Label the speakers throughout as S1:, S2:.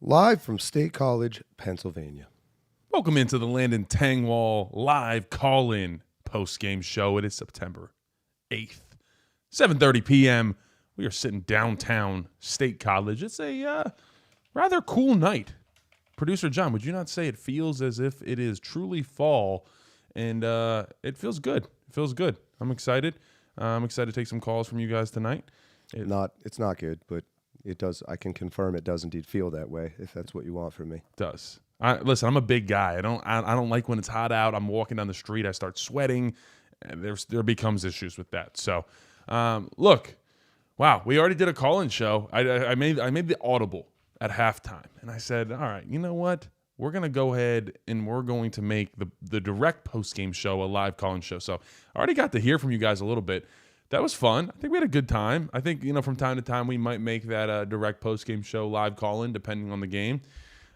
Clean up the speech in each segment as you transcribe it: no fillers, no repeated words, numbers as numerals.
S1: Live from State College, Pennsylvania.
S2: Welcome into the Landon Tangwall live call-in post-game show. It is September 8th, 7:30 p.m. We are sitting downtown State College. It's a rather cool night. Producer John, would you not say it feels as if it is truly fall? And it feels good. It feels good. I'm excited. I'm excited to take some calls from you guys tonight.
S1: It's not good, but it does. I can confirm it does indeed feel that way, if that's what you want from me.
S2: It does. Listen, I'm a big guy. I don't like when it's hot out. I'm walking down the street, I start sweating, and there becomes issues with that. So, look, wow, we already did a call-in show. I made the audible at halftime, and I said, all right, you know what? We're gonna go ahead and we're going to make the direct post-game show a live call-in show. So, I already got to hear from you guys a little bit. That was fun. I think we had a good time. I think, from time to time we might make that direct post-game show live call-in depending on the game.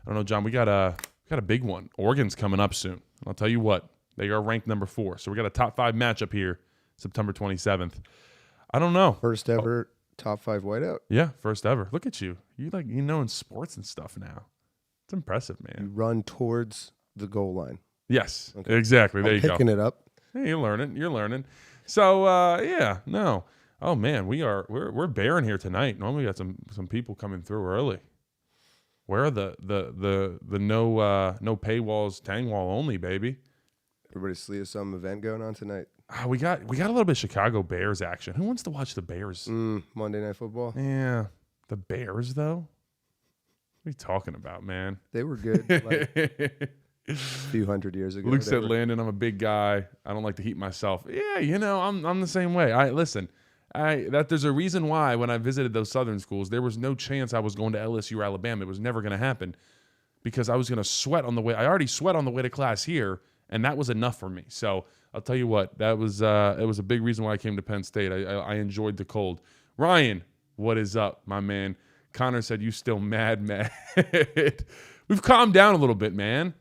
S2: I don't know, John, we got a big one. Oregon's coming up soon. I'll tell you what, they are ranked number 4. So we got a top 5 matchup here, September 27th. I don't know.
S1: First ever top 5 whiteout?
S2: Yeah, first ever. Look at you. You know in sports and stuff now. It's impressive, man.
S1: You run towards the goal line.
S2: Yes, okay. Exactly. There you go.
S1: Picking it up.
S2: Hey, you're learning. So, yeah, no. Oh, man, we're bearing here tonight. Normally we got some people coming through early. Where are the no paywalls, Tangwall only, baby?
S1: Everybody see some event going on tonight?
S2: We got a little bit of Chicago Bears action. Who wants to watch the Bears?
S1: Monday Night Football?
S2: Yeah. The Bears, though? What are you talking about, man?
S1: They were good like a few hundred years ago.
S2: Luke said, Landon, I'm a big guy. I don't like to heat myself. Yeah, I'm the same way. There's a reason why when I visited those Southern schools, there was no chance I was going to LSU or Alabama. It was never going to happen because I was going to sweat on the way. I already sweat on the way to class here, and that was enough for me. So I'll tell you what, it was a big reason why I came to Penn State. I enjoyed the cold. Ryan, what is up, my man? Connor said, you still mad. We've calmed down a little bit, man.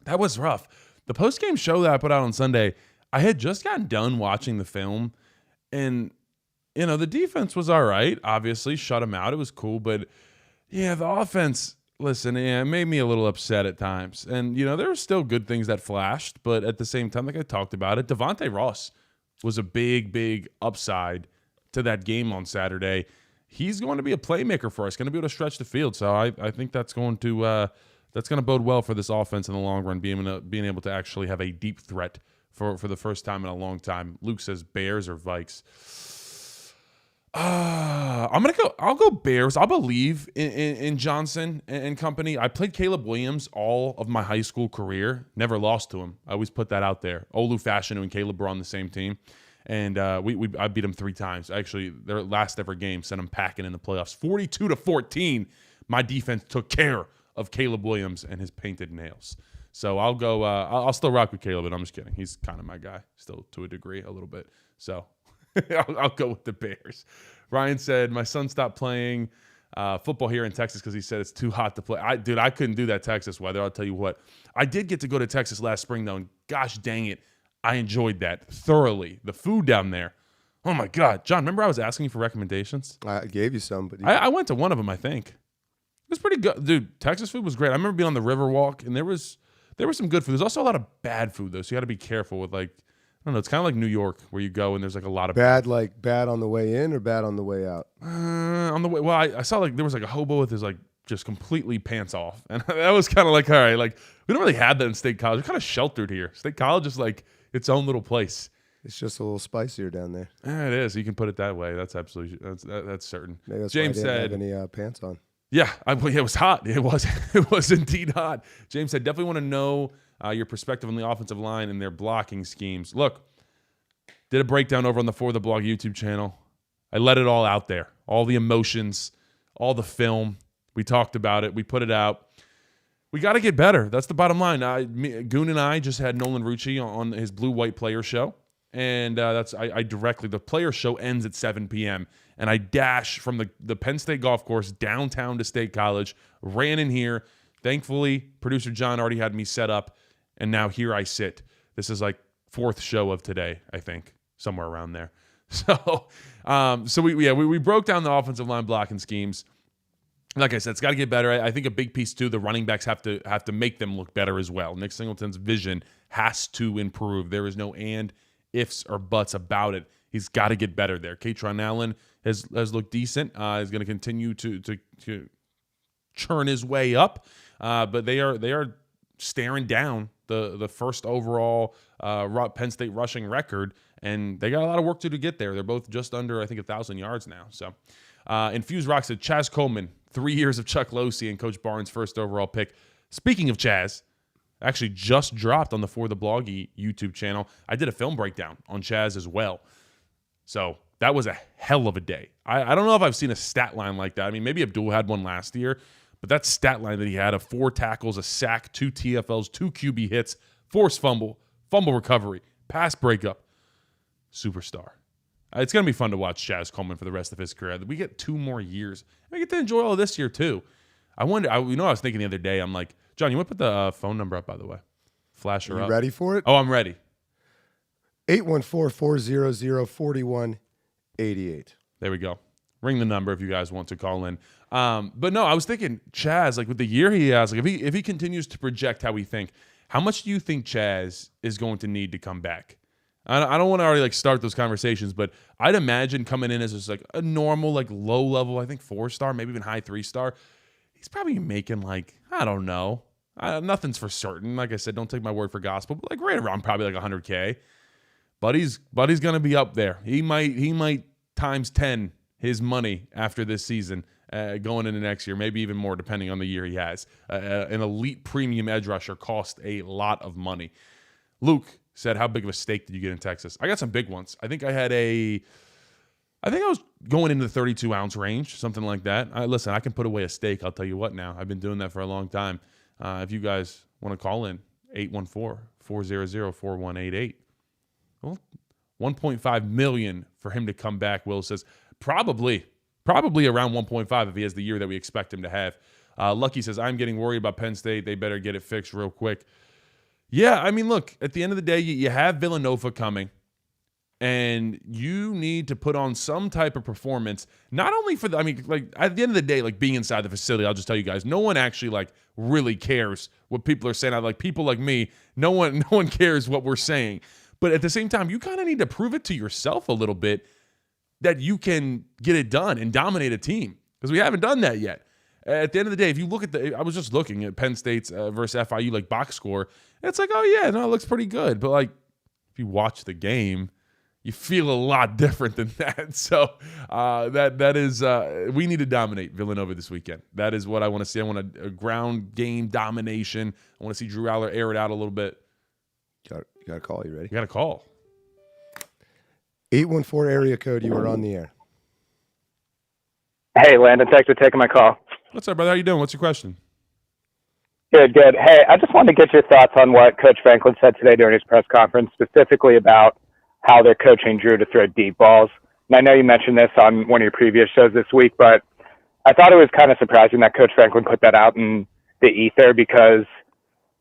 S2: That was rough. The post-game show that I put out on Sunday, I had just gotten done watching the film, and the defense was all right. Obviously, shut them out. It was cool. But, yeah, the offense, listen, it made me a little upset at times. And, there were still good things that flashed. But at the same time, like I talked about it, Devontae Ross was a big upside to that game on Saturday. He's going to be a playmaker for us, going to be able to stretch the field. So I think that's going to bode well for this offense in the long run, being able to actually have a deep threat for the first time in a long time. Luke says Bears or Vikes. I'll go Bears. I'll believe in Johnson and company. I played Caleb Williams all of my high school career. Never lost to him. I always put that out there. Olu Fashanu and Caleb were on the same team. And I beat them 3 times. Actually, their last ever game sent them packing in the playoffs. 42-14, my defense took care of Caleb Williams and his painted nails. So I'll go. I'll still rock with Caleb, but I'm just kidding. He's kind of my guy, still to a degree, a little bit. So I'll go with the Bears. Ryan said, my son stopped playing football here in Texas because he said it's too hot to play. I couldn't do that Texas weather. I'll tell you what. I did get to go to Texas last spring, though, and gosh dang it, I enjoyed that thoroughly. The food down there. Oh, my God. John, remember I was asking you for recommendations?
S1: I gave you some. But
S2: I went to one of them, I think. It was pretty good. Dude, Texas food was great. I remember being on the Riverwalk, and there was some good food. There's also a lot of bad food, though, so you got to be careful with, I don't know. It's kind of like New York where you go, and there's, a lot of
S1: bad, bad on the way in or bad on the way out?
S2: On the way. Well, I saw, there was, a hobo with his, just completely pants off. And that was kind of all right, we don't really have that in State College. We're kind of sheltered here. State College is, its own little place.
S1: It's just a little spicier down there.
S2: It is. You can put it that way. That's absolutely that's certain.
S1: Maybe that's
S2: James
S1: why I
S2: said,
S1: didn't have any pants on.
S2: Yeah, it was hot. It was indeed hot. James said, definitely want to know your perspective on the offensive line and their blocking schemes. Look, did a breakdown over on the For the Blog YouTube channel. I let it all out there. All the emotions, all the film. We talked about it. We put it out. We got to get better. That's the bottom line. Goon and I just had Nolan Rucci on his Blue White Player Show. And the player show ends at 7 p.m. And I dash from the Penn State golf course downtown to State College, ran in here. Thankfully, producer John already had me set up. And now here I sit. This is 4th show of today, I think, somewhere around there. So we broke down the offensive line blocking schemes. like I said, it's got to get better. I think a big piece too, the running backs have to make them look better as well. Nick Singleton's vision has to improve. There is no and, ifs, or buts about it. He's got to get better there. Katron Allen has looked decent. He's going to continue to churn his way up, but they are staring down the first overall Penn State rushing record, and they got a lot of work to get there. They're both just under, I think, 1,000 yards now. So, Infused Rock said Chaz Coleman, 3 years of Chuck Losey and Coach Barnes' first overall pick. Speaking of Chaz, actually just dropped on the For the Bloggy YouTube channel. I did a film breakdown on Chaz as well. So that was a hell of a day. I don't know if I've seen a stat line like that. I mean, maybe Abdul had one last year, but that stat line that he had of 4 tackles, a sack, 2 TFLs, 2 QB hits, forced fumble recovery, pass breakup, superstar. It's going to be fun to watch Chaz Coleman for the rest of his career. We get 2 more years. We get to enjoy all of this year too. I wonder, I was thinking the other day, I'm like, John, you want to put the phone number up, by the way? Flash her up.
S1: You ready for it?
S2: Oh, I'm ready.
S1: 814-400-4188.
S2: There we go. Ring the number if you guys want to call in. But no, I was thinking Chaz, like with the year he has, like if he continues to project how we think, how much do you think Chaz is going to need to come back? I don't want to already like start those conversations, but I'd imagine coming in as just like a normal, like low level, I think 4-star, maybe even high 3-star. He's probably making like, I don't know. Nothing's for certain. Like I said, don't take my word for gospel, but like right around probably like 100K. Buddy's going to be up there. He might times 10 his money after this season going into next year, maybe even more depending on the year he has. An elite premium edge rusher cost a lot of money. Luke said, how big of a steak did you get in Texas? I got some big ones. I think I was going into the 32-ounce range, something like that. Listen, I can put away a steak. I'll tell you what now. I've been doing that for a long time. If you guys want to call in, 814-400-4188. Well, $1.5 million for him to come back, Will says. Probably around 1.5 if he has the year that we expect him to have. Lucky says, I'm getting worried about Penn State. They better get it fixed real quick. Yeah, I mean, look, at the end of the day, you have Villanova coming, and you need to put on some type of performance, not only for at the end of the day, like being inside the facility, I'll just tell you guys, no one actually like really cares what people are saying. Like people like me, no one cares what we're saying. But at the same time, you kind of need to prove it to yourself a little bit that you can get it done and dominate a team, because we haven't done that yet. At the end of the day, if you look at I was just looking at Penn State's versus FIU like box score. It's like, oh yeah, no, it looks pretty good. But like, if you watch the game, you feel a lot different than that. So that is we need to dominate Villanova this weekend. That is what I want to see. I want a ground game domination. I want to see Drew Aller air it out a little bit.
S1: You got a call. You ready?
S2: You got a call.
S1: 814 area code. You are on the air.
S3: Hey, Landon. Thanks for taking my call.
S2: What's up, brother? How you doing? What's your question?
S3: Good. Hey, I just wanted to get your thoughts on what Coach Franklin said today during his press conference, specifically about how they're coaching Drew to throw deep balls. And I know you mentioned this on one of your previous shows this week, but I thought it was kind of surprising that Coach Franklin put that out in the ether, because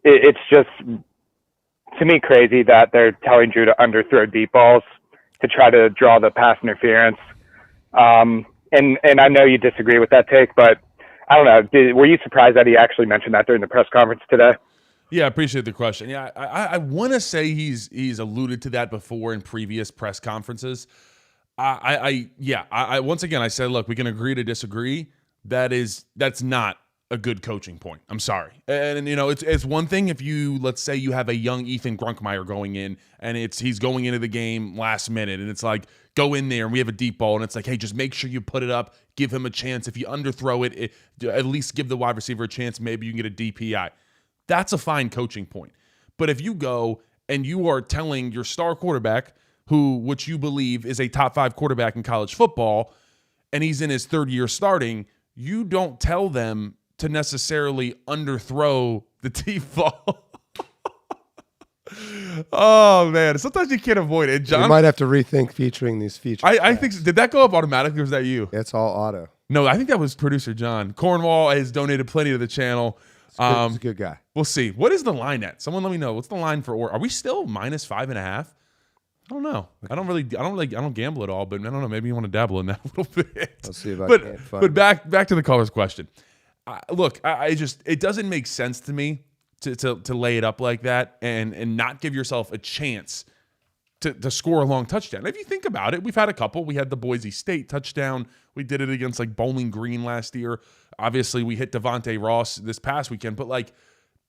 S3: it's just, to me, crazy that they're telling Drew to underthrow deep balls to try to draw the pass interference. And I know you disagree with that take, but I don't know. Were you surprised that he actually mentioned that during the press conference today?
S2: Yeah, I appreciate the question. Yeah, I want to say he's alluded to that before in previous press conferences. Once again, I said, look, we can agree to disagree. That's not a good coaching point. I'm sorry. And you know, it's one thing if let's say you have a young Ethan Grunkmeyer going in, and he's going into the game last minute, and it's like, go in there and we have a deep ball, and it's like, hey, just make sure you put it up, give him a chance. If you underthrow it, at least give the wide receiver a chance. Maybe you can get a DPI. That's a fine coaching point. But if you go and you are telling your star quarterback, which you believe is a top 5 quarterback in college football, and he's in his 3rd year starting, you don't tell them to necessarily underthrow the deep ball. Oh man, sometimes you can't avoid it. John,
S1: you might have to rethink featuring these features.
S2: I think, did that go up automatically, or was that you?
S1: It's all auto.
S2: No, I think that was producer John. Cornwall has donated plenty to the channel.
S1: He's a good guy.
S2: We'll see. What is the line at? Someone let me know. What's the line for? Are we still minus 5.5? I don't know. I don't gamble at all, but I don't know. Maybe you want to dabble in that a little bit.
S1: Let's see if I
S2: But back to the caller's question. I just it doesn't make sense to me to lay it up like that and not give yourself a chance to score a long touchdown. If you think about it, we've had a couple. We had the Boise State touchdown. We did it against like Bowling Green last year. Obviously, we hit Devontae Ross this past weekend. But like,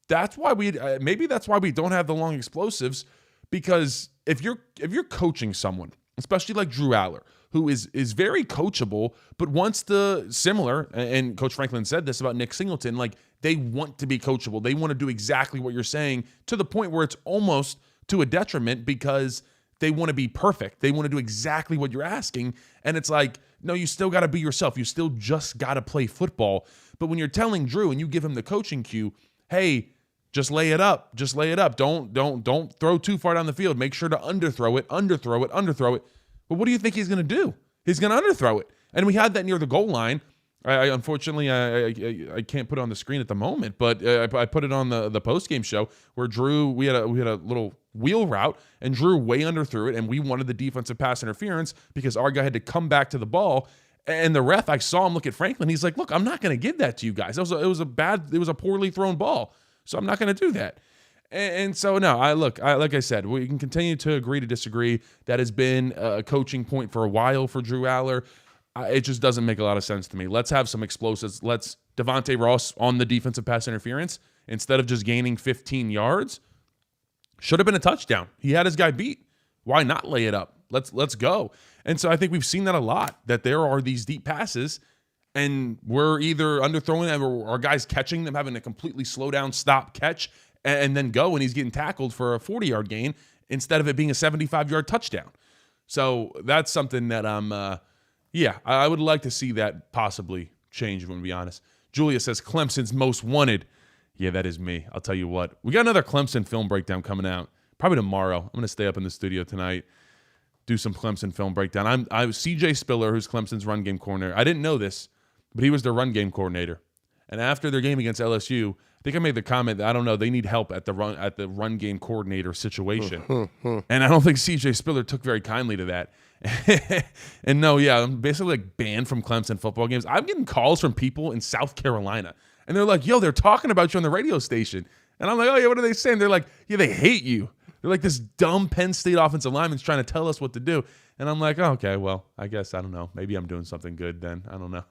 S2: that's why maybe that's why we don't have the long explosives, because if you're coaching someone, especially like Drew Aller, who is very coachable, but wants to similar, and Coach Franklin said this about Nick Singleton, like they want to be coachable. They want to do exactly what you're saying to the point where it's almost to a detriment because they want to be perfect. They want to do exactly what you're asking. And it's like, no, you still got to be yourself. You still just got to play football. But when you're telling Drew and you give him the coaching cue, hey, just lay it up. Just lay it up. Don't throw too far down the field. Make sure to underthrow it. But what do you think he's going to do? He's going to underthrow it. And we had that near the goal line. Unfortunately, I can't put it on the screen at the moment, but I put it on the post-game show where Drew, we had a little wheel route, and Drew way underthrew it, and we wanted the defensive pass interference because our guy had to come back to the ball. And the ref, I saw him look at Franklin. He's like, "Look, I'm not going to give that to you guys. It was a poorly thrown ball, so I'm not going to do that." And so no, like I said, we can continue to agree to disagree. That has been a coaching point for a while for Drew Aller. It just doesn't make a lot of sense to me. Let's have some explosives. Let's Devontae Ross on the defensive pass interference instead of just gaining 15 yards. Should have been a touchdown. He had his guy beat. Why not lay it up? Let's go. And so I think we've seen that a lot, that there are these deep passes and we're either underthrowing them or our guys catching them, having to completely slow down, stop, catch, and then go, and he's getting tackled for a 40-yard gain instead of it being a 75-yard touchdown. So that's something that I would like to see that possibly change, if I'm going to be honest. Julia says, Clemson's most wanted. Yeah, that is me. I'll tell you what. We got another Clemson film breakdown coming out probably tomorrow. I'm going to stay up in the studio tonight, do some Clemson film breakdown. I was CJ Spiller, who's Clemson's run game coordinator. I didn't know this, but he was their run game coordinator. And after their game against LSU, I think I made the comment that I don't know, they need help at the run game coordinator situation. And I don't think CJ Spiller took very kindly to that. And no, yeah, I'm basically like banned from Clemson football games. I'm getting calls from people in South Carolina, and they're like, yo, they're talking about you on the radio station. And I'm like, oh yeah, what are they saying? They're like, yeah, they hate you. They're like, this dumb Penn State offensive lineman's trying to tell us what to do. And I'm like, oh, okay, well, I guess, I don't know. Maybe I'm doing something good then. I don't know.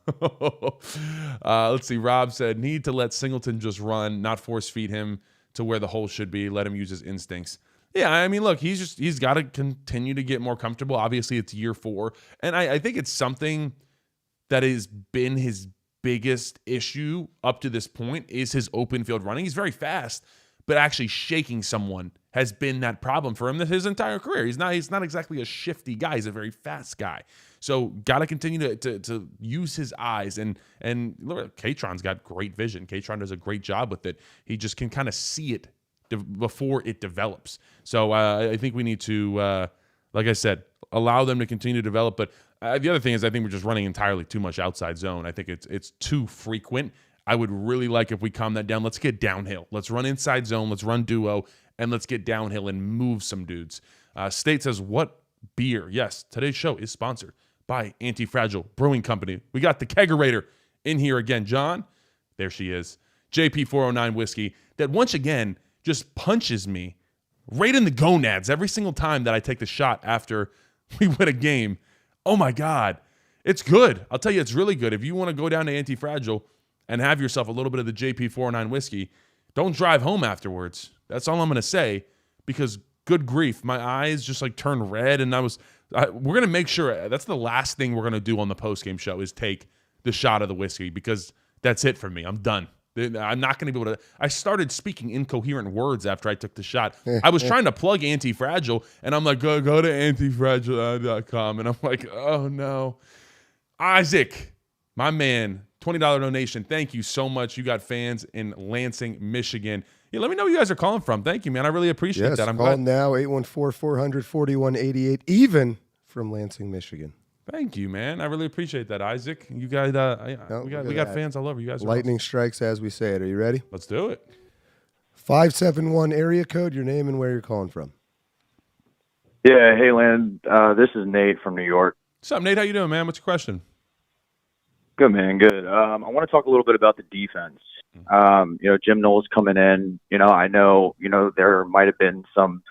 S2: Let's see. Rob said, need to let Singleton just run, not force feed him to where the hole should be. Let him use his instincts. Yeah, I mean, look, he's got to continue to get more comfortable. Obviously, it's year 4. And I think it's something that has been his biggest issue up to this point is his open field running. He's very fast, but actually shaking someone has been that problem for him his entire career. He's not exactly a shifty guy. He's a very fast guy. So got to continue to use his eyes. And look, Katron's got great vision. Katron does a great job with it. He just can kind of see it before it develops. So I think we need to, like I said, allow them to continue to develop. But the other thing is I think we're just running entirely too much outside zone. I think it's too frequent. I would really like if we calm that down. Let's get downhill. Let's run inside zone. Let's run duo. And let's get downhill and move some dudes. State says, what beer? Yes, today's show is sponsored by Anti-Fragile Brewing Company. We got the kegerator in here again. John, there she is. JP409 whiskey that once again just punches me right in the gonads every single time that I take the shot after we win a game. Oh, my God. It's good. I'll tell you, it's really good. If you want to go down to Anti-Fragile and have yourself a little bit of the JP409 whiskey, don't drive home afterwards. That's all I'm going to say, because good grief, my eyes just like turned red, and we're going to make sure that's the last thing we're going to do on the postgame show is take the shot of the whiskey, because that's it for me. I'm done. I'm not going to be able to. I started speaking incoherent words after I took the shot. I was trying to plug Anti-Fragile, and I'm like, go to antifragile.com, and I'm like, oh no. Isaac, my man, $20 donation. Thank you so much. You got fans in Lansing, Michigan. Yeah, let me know where you guys are calling from. Thank you, man. I really appreciate that. I'm
S1: call now, 814-400-4188, even from Lansing, Michigan.
S2: Thank you, man. I really appreciate that, Isaac. You guys, we got fans all over. You guys are
S1: lightning
S2: awesome.
S1: Strikes as we say it. Are you ready?
S2: Let's do it.
S1: 571 area code, your name and where you're calling from.
S4: Yeah, hey, Land. This is Nate from New York.
S2: What's up, Nate? How you doing, man? What's your question?
S4: Good, man. Good. I want to talk a little bit about the defense. Jim Knowles coming in. I know, there might have been some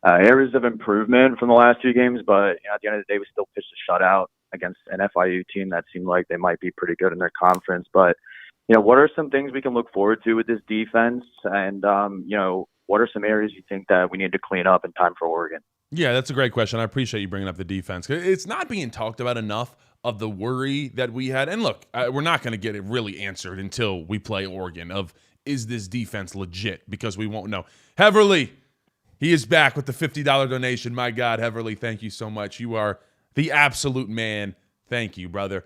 S4: areas of improvement from the last two games, but at the end of the day, we still pitched a shutout against an FIU team that seemed like they might be pretty good in their conference. But, what are some things we can look forward to with this defense? And, what are some areas you think that we need to clean up in time for Oregon?
S2: Yeah, that's a great question. I appreciate you bringing up the defense. It's not being talked about enough of the worry that we had. And look, we're not going to get it really answered until we play Oregon of, is this defense legit? Because we won't know. Heverly, he is back with the $50 donation. My God, Heverly, thank you so much. You are the absolute man. Thank you, brother.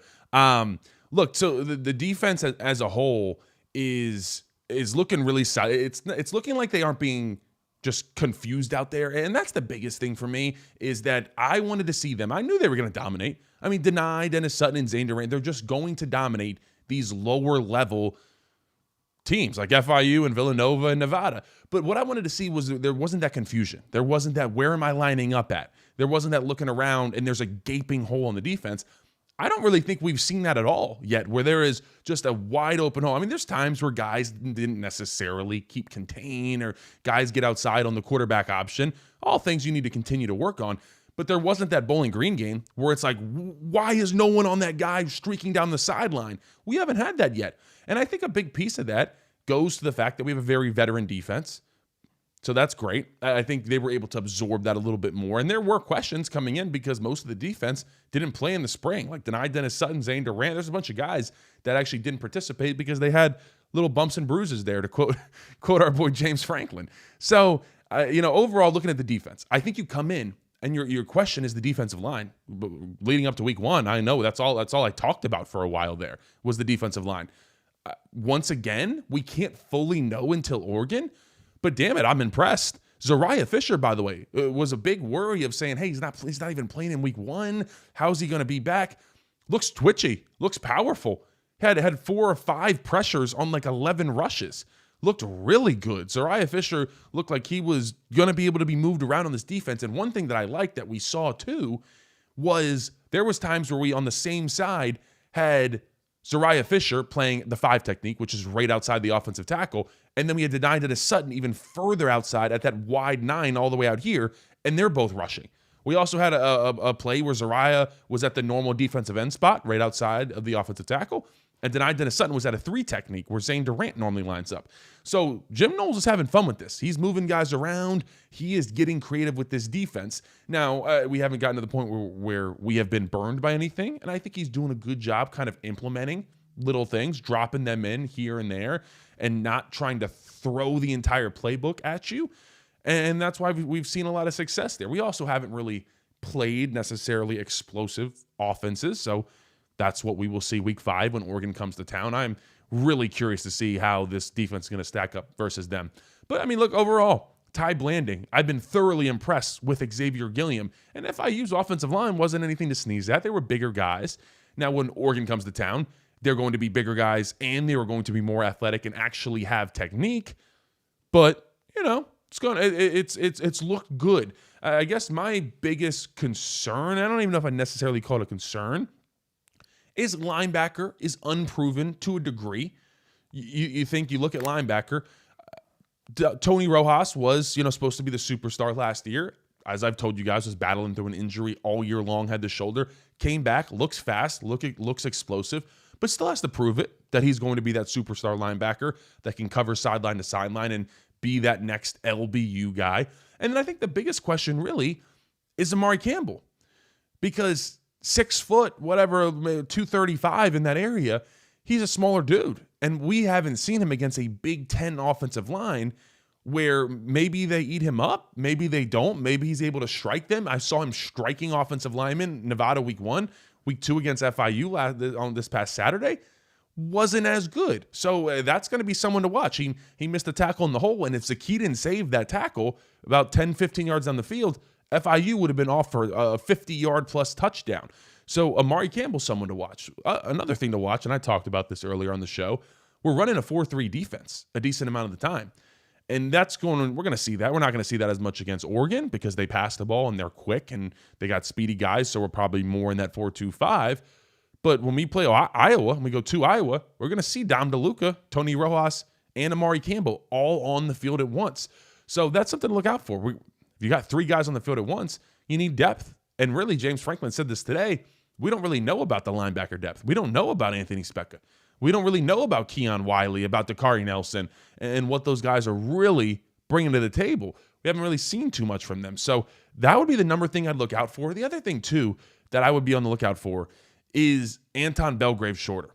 S2: Look, so the defense as a whole is looking really solid. It's looking like they aren't being just confused out there. And that's the biggest thing for me is that I wanted to see them. I knew they were going to dominate. I mean, Denai, Dennis Sutton, and Zane Durant, they're just going to dominate these lower level teams like FIU and Villanova and Nevada. But what I wanted to see was there wasn't that confusion. There wasn't that, where am I lining up at? There wasn't that looking around and there's a gaping hole in the defense. I don't really think we've seen that at all yet, where there is just a wide open hole. I mean, there's times where guys didn't necessarily keep contain or guys get outside on the quarterback option, all things you need to continue to work on. But there wasn't that Bowling Green game where it's like, why is no one on that guy streaking down the sideline? We haven't had that yet. And I think a big piece of that goes to the fact that we have a very veteran defense. So that's great. I think they were able to absorb that a little bit more. And there were questions coming in because most of the defense didn't play in the spring. Like Denai, Dennis Sutton, Zane Durant. There's a bunch of guys that actually didn't participate because they had little bumps and bruises there, to quote our boy James Franklin. So, overall, looking at the defense, I think you come in and your question is the defensive line. Leading up to week one, I know that's all I talked about for a while there was the defensive line. Once again, we can't fully know until Oregon. But damn it, I'm impressed. Zariah Fisher, by the way, was a big worry of saying, hey, he's not even playing in week one. How's he going to be back? Looks twitchy, looks powerful. Had 4 or 5 pressures on like 11 rushes. Looked really good. Zariah Fisher looked like he was going to be able to be moved around on this defense. And one thing that I liked that we saw too was there was times where we on the same side had Zariah Fisher playing the 5 technique, which is right outside the offensive tackle. And then we had denied it to Sutton even further outside at that wide 9 all the way out here. And they're both rushing. We also had a play where Zariah was at the normal defensive end spot right outside of the offensive tackle. And denied Dennis Sutton was at a 3 technique where Zane Durant normally lines up. So Jim Knowles is having fun with this. He's moving guys around. He is getting creative with this defense. Now, we haven't gotten to the point where we have been burned by anything. And I think he's doing a good job kind of implementing little things, dropping them in here and there, and not trying to throw the entire playbook at you. And that's why we've seen a lot of success there. We also haven't really played necessarily explosive offenses. So that's what we will see week 5 when Oregon comes to town. I'm really curious to see how this defense is going to stack up versus them. But, I mean, look, overall, Ty Blanding, I've been thoroughly impressed with Xavier Gilliam. And FIU's offensive line wasn't anything to sneeze at. They were bigger guys. Now, when Oregon comes to town, they're going to be bigger guys, and they are going to be more athletic and actually have technique. But, it's looked good. I guess my biggest concern, I don't even know if I necessarily call it a concern, is linebacker is unproven to a degree. You think you look at linebacker, Tony Rojas was, supposed to be the superstar last year. As I've told you guys, was battling through an injury all year long, had the shoulder, came back, looks fast, looks explosive, but still has to prove it that he's going to be that superstar linebacker that can cover sideline to sideline and be that next LBU guy. And then I think the biggest question really is Amari Campbell, because 6 foot, whatever, 235 in that area, he's a smaller dude. And we haven't seen him against a Big Ten offensive line where maybe they eat him up, maybe they don't, maybe he's able to strike them. I saw him striking offensive linemen, Nevada week 1, week 2 against FIU on this past Saturday. Wasn't as good. So that's going to be someone to watch. He missed a tackle in the hole, and if Zaki didn't save that tackle about 10, 15 yards down the field, FIU would have been off for a 50-yard plus touchdown. So Amari Campbell's someone to watch. Another thing to watch, and I talked about this earlier on the show, we're running a 4-3 defense a decent amount of the time. And we're going to see that. We're not going to see that as much against Oregon because they pass the ball and they're quick and they got speedy guys, so we're probably more in that 4-2-5. But when we play Iowa, and we go to Iowa, we're going to see Dom DeLuca, Tony Rojas, and Amari Campbell all on the field at once. So that's something to look out for. If you got 3 guys on the field at once, you need depth. And really, James Franklin said this today, we don't really know about the linebacker depth. We don't know about Anthony Specca. We don't really know about Keon Wiley, about Dakari Nelson, and what those guys are really bringing to the table. We haven't really seen too much from them. So that would be the number thing I'd look out for. The other thing, too, that I would be on the lookout for is Anton Belgrave shorter.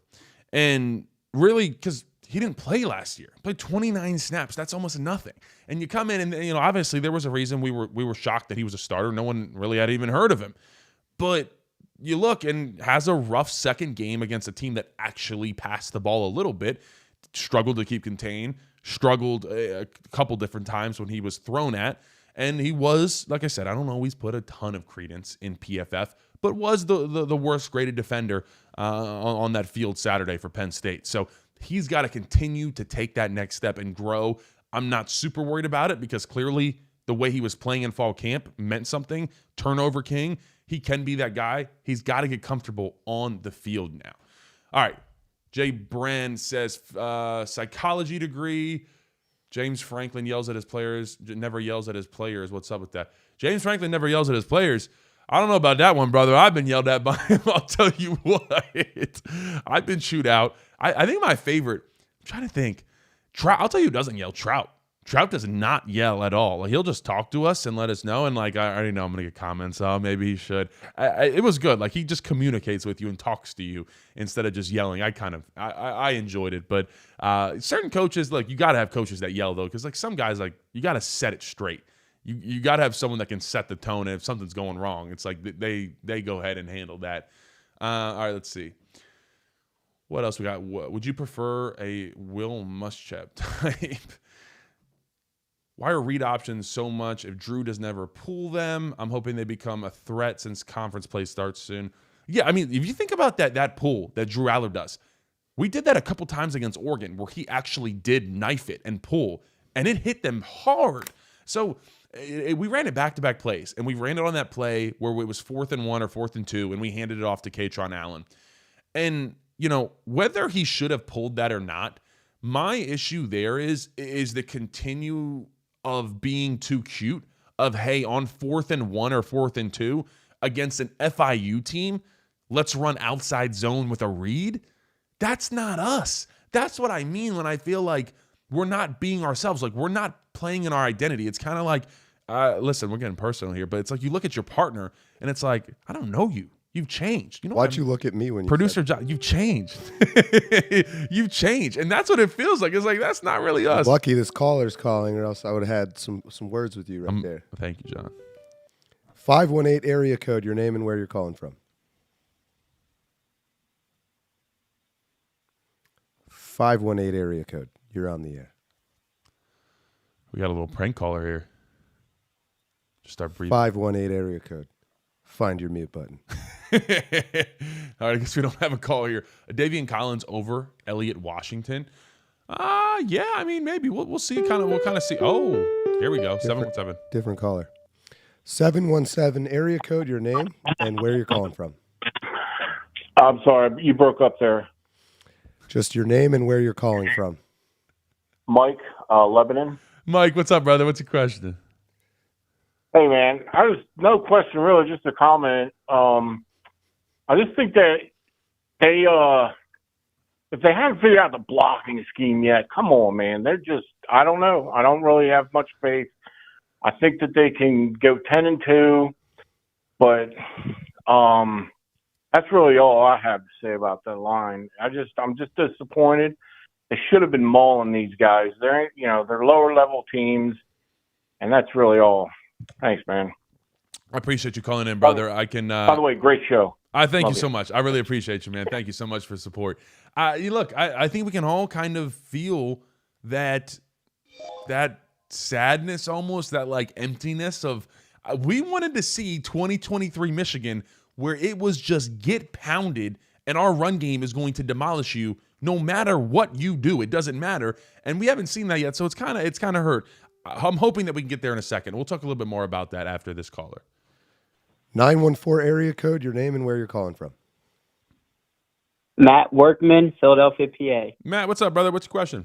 S2: And really, because he didn't play last year. Played 29 snaps. That's almost nothing. And you come in and, you know, obviously there was a reason we were shocked that he was a starter. No one really had even heard of him. But you look and has a rough second game against a team that actually passed the ball a little bit, struggled to keep contained, struggled a couple different times when he was thrown at. And he was, like I said, I don't always put a ton of credence in PFF, but was the worst graded defender on that field Saturday for Penn State. So he's got to continue to take that next step and grow. I'm not super worried about it because clearly the way he was playing in fall camp meant something. Turnover king. He can be that guy. He's got to get comfortable on the field now. All right. Jay Brand says psychology degree. James Franklin yells at his players, never yells at his players. What's up with that? James Franklin never yells at his players. I don't know about that one, brother. I've been yelled at by him. I'll tell you what. I've been chewed out. I think my favorite, I'm trying to think. Trout, I'll tell you who doesn't yell. Trout. Trout does not yell at all. Like, he'll just talk to us and let us know. And like, I already know I'm going to get comments. Oh, maybe he should. It was good. Like, he just communicates with you and talks to you instead of just yelling. I enjoyed it. But certain coaches, like, you got to have coaches that yell though. Cause like some guys, like, you got to set it straight. You got to have someone that can set the tone. And if something's going wrong, it's like they go ahead and handle that. All right, let's see. What else we got? Would you prefer a Will Muschamp type? Why are read options so much if Drew does never pull them? I'm hoping they become a threat since conference play starts soon. Yeah, I mean, if you think about that pull that Drew Aller does, we did that a couple times against Oregon where he actually did knife it and pull, and it hit them hard. So we ran it back-to-back plays, and we ran it on that play where it was 4th and 1 or 4th and 2, and we handed it off to Katron Allen. And, you know, whether he should have pulled that or not, my issue there is the continue of being too cute of, hey, on 4th and 1 or 4th and 2 against an FIU team, let's run outside zone with a read. That's not us. That's what I mean when I feel like we're not being ourselves. Like, we're not playing in our identity. It's kind of like, listen, we're getting personal here, but it's like you look at your partner and it's like, I don't know you. You've changed. You know,
S1: why'd you look at me when you
S2: producer John? You've changed. You've changed, and that's what it feels like. It's like that's not really us.
S1: I'm lucky this caller's calling, or else I would have had some words with you right there.
S2: Thank you, John.
S1: 518 area code. Your name and where you're calling from. 518 area code. You're on the air.
S2: We got a little prank caller here. Just start breathing.
S1: 518 area code. Find your mute button.
S2: All right, I guess we don't have a call here. Davian Collins over Elliott Washington. Yeah, I mean, maybe we'll see. We'll kind of see. Oh, here we go. 717.
S1: Different caller. 717 area code. Your name and where you're calling from.
S5: I'm sorry, you broke up there.
S1: Just your name and where you're calling from.
S5: Mike, Lebanon.
S2: Mike, what's up, brother? What's your question?
S5: Hey, man, no question, really, just a comment. I just think that they, if they haven't figured out the blocking scheme yet, come on, man. They're just, I don't know. I don't really have much faith. I think that they can go 10-2, but that's really all I have to say about that line. I'm just disappointed. They should have been mauling these guys. They're lower level teams, and that's really all. Thanks, man.
S2: I appreciate you calling in, brother. I can.
S5: By the way, great show.
S2: I thank you so much. I really appreciate you, man. Thank you so much for support. Look, I think we can all kind of feel that sadness, almost that like emptiness of. We wanted to see 2023 Michigan where it was just get pounded and our run game is going to demolish you no matter what you do. It doesn't matter, and we haven't seen that yet. So it's kind of hurt. I'm hoping that we can get there in a second. We'll talk a little bit more about that after this caller.
S1: 914 area code, your name and where you're calling from.
S6: Matt Workman, Philadelphia, PA.
S2: Matt, what's up, brother? What's your question?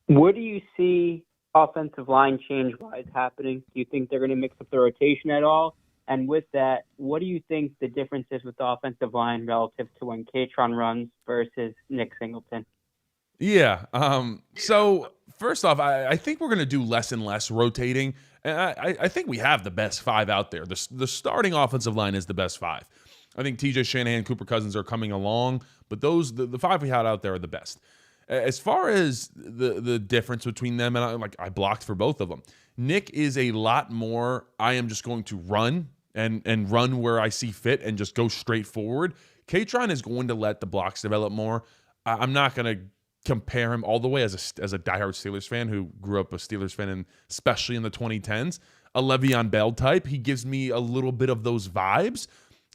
S6: What do you see offensive line change-wise happening? Do you think they're going to mix up the rotation at all? And with that, what do you think the difference is with the offensive line relative to when Katron runs versus Nick Singleton?
S2: Yeah. So first off, I think we're going to do less and less rotating. And I think we have the best 5 out there. The starting offensive line is the best 5. I think TJ Shanahan, Cooper Cousins are coming along, but the 5 we had out there are the best. As far as the difference between them, and I blocked for both of them. Nick is a lot more, I am just going to run and run where I see fit and just go straight forward. Katron is going to let the blocks develop more. I'm not going to compare him all the way as a diehard Steelers fan who grew up a Steelers fan, and especially in the 2010s. A Le'Veon Bell type. He gives me a little bit of those vibes.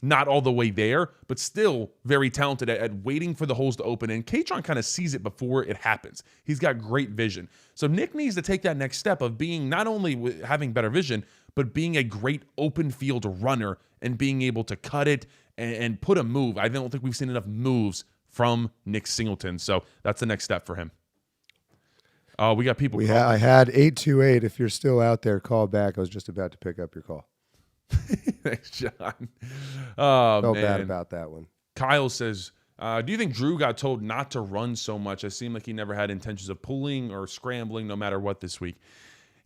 S2: Not all the way there, but still very talented at waiting for the holes to open. And Katron kind of sees it before it happens. He's got great vision. So Nick needs to take that next step of being not only having better vision, but being a great open field runner and being able to cut it and put a move. I don't think we've seen enough moves from Nick Singleton. So that's the next step for him. We got people.
S1: I had 828. If you're still out there, call back. I was just about to pick up your call.
S2: Thanks, John. Oh,
S1: Felt
S2: man.
S1: bad about that one.
S2: Kyle says, do you think Drew got told not to run so much? It seemed like he never had intentions of pulling or scrambling no matter what this week.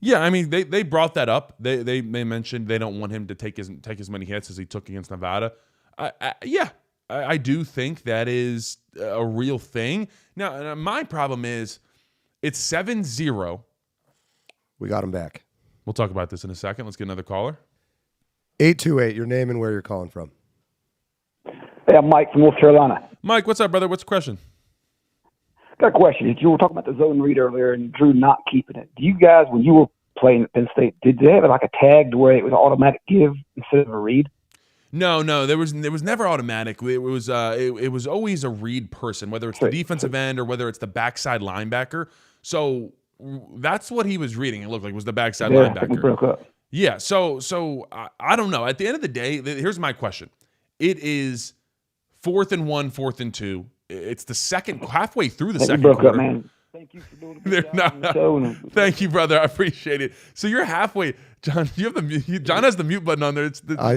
S2: Yeah, I mean, they brought that up. They mentioned they don't want him to take as many hits as he took against Nevada. I do think that is a real thing. Now, my problem is it's 7-0.
S1: We got him back.
S2: We'll talk about this in a second. Let's get another caller.
S1: 828, your name and where you're calling from.
S7: Hey, I'm Mike from North Carolina.
S2: Mike, what's up, brother? What's the question?
S7: Got a question. You were talking about the zone read earlier and Drew not keeping it. Do you guys, when you were playing at Penn State, did they have like a tag to where it was automatic give instead of a read?
S2: No, there was never automatic. It was always a read person, whether it's the defensive end or whether it's the backside linebacker. So that's what he was reading. It looked like it was the backside linebacker.
S7: We broke up.
S2: Yeah, so I don't know. At the end of the day, here's my question. It is 4th and 1, 4th and 2. It's the second, halfway through the second
S7: broke
S2: quarter.
S7: Up, man. Thank you for doing the job on the show.
S2: Thank you, brother. I appreciate it. So you're halfway. John, John has the mute button on there.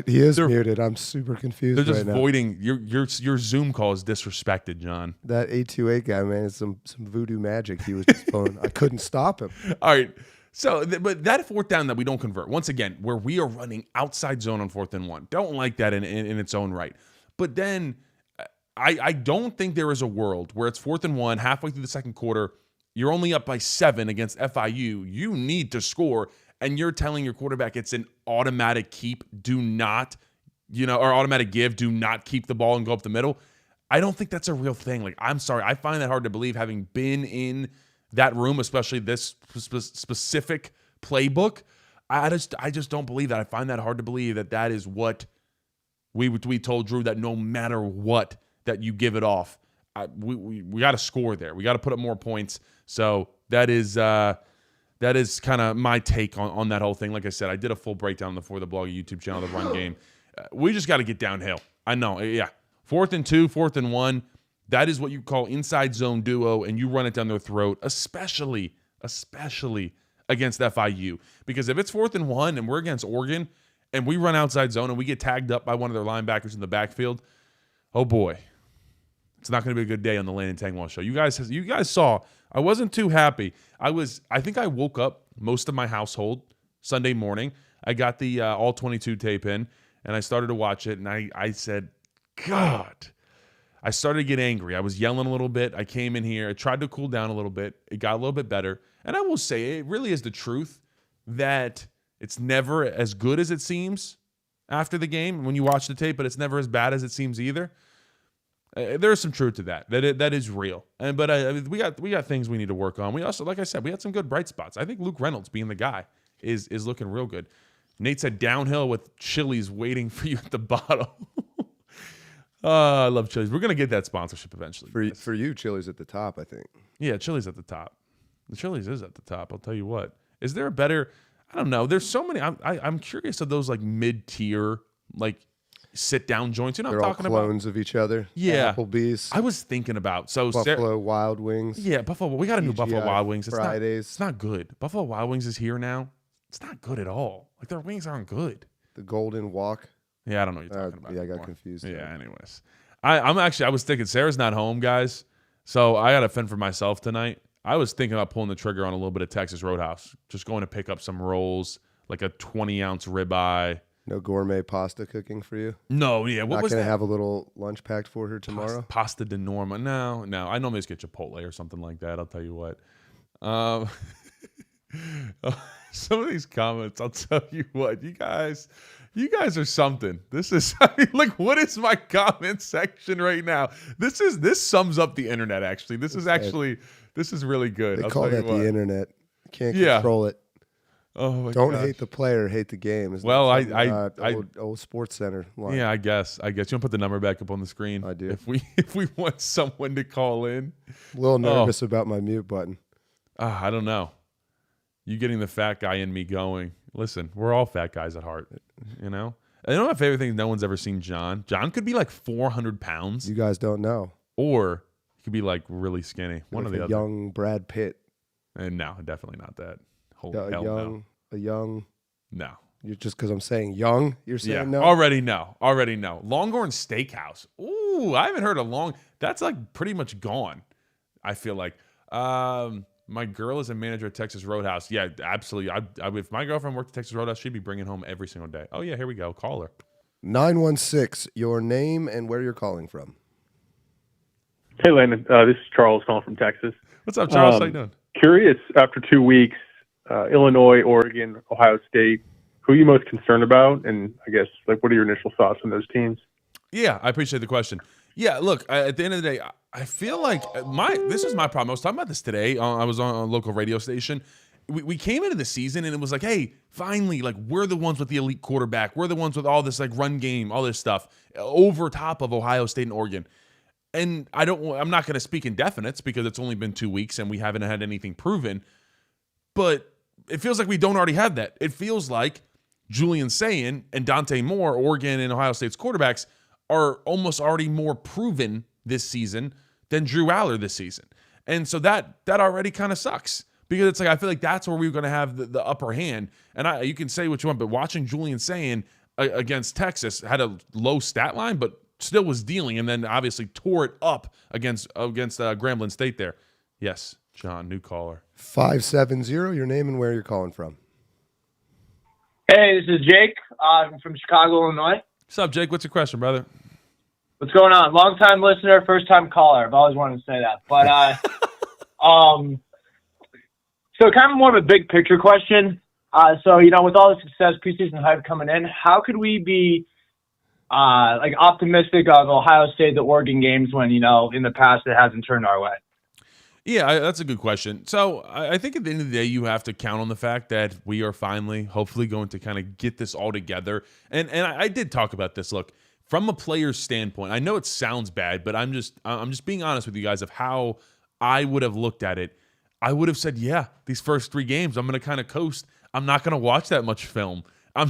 S1: He is muted. I'm super confused
S2: They're just
S1: right now.
S2: voiding. Your Zoom call is disrespected, John.
S1: That 828 guy, man, is some voodoo magic he was just pulling. I couldn't stop him.
S2: All right. So, but that 4th down that we don't convert, once again, where we are running outside zone on 4th and 1, don't like that in its own right. But then I don't think there is a world where it's 4th and 1, halfway through the second quarter, you're only up by 7 against FIU. You need to score, and you're telling your quarterback it's an automatic keep, do not, or automatic give, do not keep the ball and go up the middle. I don't think that's a real thing. Like, I'm sorry. I find that hard to believe, having been in that room, especially this specific playbook. I just don't believe that. I find that hard to believe that is what we told Drew, that no matter what, that you give it off. We got to score there. We got to put up more points. So that is kind of my take on that whole thing. Like I said, I did a full breakdown before the blog YouTube channel, the run game. We just got to get downhill. I know. Yeah. 4th and 2, 4th and 1. That is what you call inside zone duo, and you run it down their throat, especially against FIU. Because if it's 4th and 1 and we're against Oregon and we run outside zone and we get tagged up by one of their linebackers in the backfield, oh boy, it's not going to be a good day on the Landon Tangwall show. You guys saw I wasn't too happy. I think I woke up most of my household Sunday morning. I got the all 22 tape in and I started to watch it, and I said, God. I started to get angry. I was yelling a little bit. I came in here. I tried to cool down a little bit. It got a little bit better. And I will say, it really is the truth that it's never as good as it seems after the game when you watch the tape, but it's never as bad as it seems either. There's some truth to that. That is real. But we got things we need to work on. We also, like I said, we had some good bright spots. I think Luke Reynolds being the guy is looking real good. Nate said downhill with Chili's waiting for you at the bottom. I love Chili's. We're going to get that sponsorship eventually.
S1: For you, Chili's at the top, I think.
S2: Yeah, Chili's at the top. The Chili's is at the top. I'll tell you what. Is there a better? I don't know. There's so many. I'm curious of those like mid-tier, like sit-down joints. You know what
S1: They're
S2: I'm
S1: all
S2: talking about?
S1: clones of each other.
S2: Yeah.
S1: Applebee's,
S2: I was thinking about
S1: Buffalo Wild Wings.
S2: Yeah, Buffalo. We got to do Buffalo
S1: TGI
S2: Wild Wings.
S1: Fridays.
S2: It's not good. Buffalo Wild Wings is here now. It's not good at all. Like their wings aren't good.
S1: The Golden Walk.
S2: Yeah, I don't know what you're talking about.
S1: Yeah, I got
S2: anymore.
S1: confused.
S2: Yeah, anyways. I was thinking Sarah's not home, guys. So I got to fend for myself tonight. I was thinking about pulling the trigger on a little bit of Texas Roadhouse. Just going to pick up some rolls, like a 20-ounce ribeye.
S1: No gourmet pasta cooking for you?
S2: No, yeah. What
S1: Not
S2: was
S1: going to
S2: that?
S1: have a little lunch packed for her tomorrow?
S2: Pasta de Norma. No. I normally just get Chipotle or something like that. I'll tell you what. Some of these comments, I'll tell you what. You guys are something. This is, I mean, like, what is my comment section right now? This sums up the internet, actually. This is really good.
S1: They
S2: I'll
S1: call
S2: tell you
S1: that
S2: what.
S1: the internet. Can't
S2: Yeah.
S1: control it.
S2: Oh my
S1: Don't
S2: gosh.
S1: hate the player, hate the game. Isn't
S2: Well,
S1: that something, old Sports Center line?
S2: Yeah, I guess. You want to put the number back up on the screen?
S1: I do.
S2: If we want someone to call in.
S1: A little nervous about my mute button.
S2: I don't know. You getting the fat guy in me going. Listen, we're all fat guys at heart, you know? I know my favorite thing is no one's ever seen John. John could be like 400 pounds.
S1: You guys don't know.
S2: Or he could be like really skinny. One or the other.
S1: Young Brad Pitt.
S2: And no, definitely not that. Holy
S1: A
S2: hell
S1: young.
S2: no.
S1: You're just because I'm saying young, you're saying
S2: Yeah,
S1: no?
S2: already no. Longhorn Steakhouse. Ooh, I haven't heard of that's like pretty much gone, I feel like. My girl is a manager at Texas Roadhouse. Yeah, absolutely. If my girlfriend worked at Texas Roadhouse, she'd be bringing home every single day. Oh, yeah, here we go. Call her.
S1: 916, your name and where you're calling from.
S8: Hey, Landon. This is Charles calling from Texas.
S2: What's up, Charles? How you doing?
S8: Curious, after 2 weeks, Illinois, Oregon, Ohio State, who are you most concerned about? And I guess, like, what are your initial thoughts on those teams?
S2: Yeah, I appreciate the question. Yeah, look, at the end of the day, I feel like this is my problem. I was talking about this today. I was on a local radio station. We came into the season and it was like, hey, finally, like we're the ones with the elite quarterback. We're the ones with all this like run game, all this stuff over top of Ohio State and Oregon. And I'm not going to speak in definites because it's only been 2 weeks and we haven't had anything proven. But it feels like we don't already have that. It feels like Julian Sayin and Dante Moore, Oregon and Ohio State's quarterbacks, are almost already more proven this season than Drew Aller this season. And so that already kind of sucks because it's like, I feel like that's where we're going to have the upper hand. And you can say what you want, but watching Julian Sayin against Texas had a low stat line, but still was dealing, and then obviously tore it up against Grambling State there. Yes, John, new caller.
S1: 570, your name and where you're calling from.
S9: Hey, this is Jake. I'm from Chicago, Illinois.
S2: What's up, Jake? What's your question, brother?
S9: What's going on? Long-time listener, first-time caller. I've always wanted to say that. But, so kind of more of a big-picture question. So, you know, with all the success, preseason hype coming in, how could we be, optimistic of Ohio State, the Oregon games when, you know, in the past it hasn't turned our way?
S2: Yeah, that's a good question. So I think at the end of the day, you have to count on the fact that we are finally, hopefully, going to kind of get this all together. And I did talk about this. Look, from a player's standpoint, I know it sounds bad, but I'm just being honest with you guys of how I would have looked at it. I would have said, yeah, these first 3 games, I'm going to kind of coast. I'm not going to watch that much film. I'm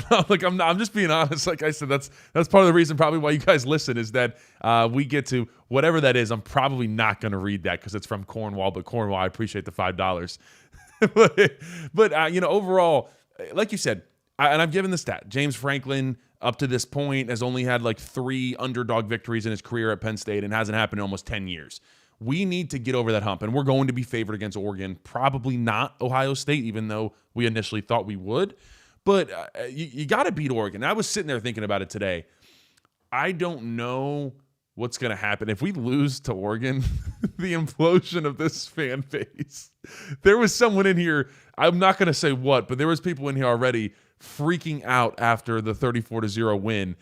S2: just being honest. Like I said, that's part of the reason probably why you guys listen is that we get to whatever that is. I'm probably not going to read that because it's from Cornwall, but Cornwall, I appreciate the $5. but you know, overall, like you said, and I've given the stat, James Franklin up to this point has only had like 3 underdog victories in his career at Penn State and hasn't happened in almost 10 years. We need to get over that hump, and we're going to be favored against Oregon, probably not Ohio State, even though we initially thought we would. But you got to beat Oregon. I was sitting there thinking about it today. I don't know what's going to happen. If we lose to Oregon, the implosion of this fan base. There was someone in here, I'm not going to say what, but there was people in here already freaking out after the 34-0 win.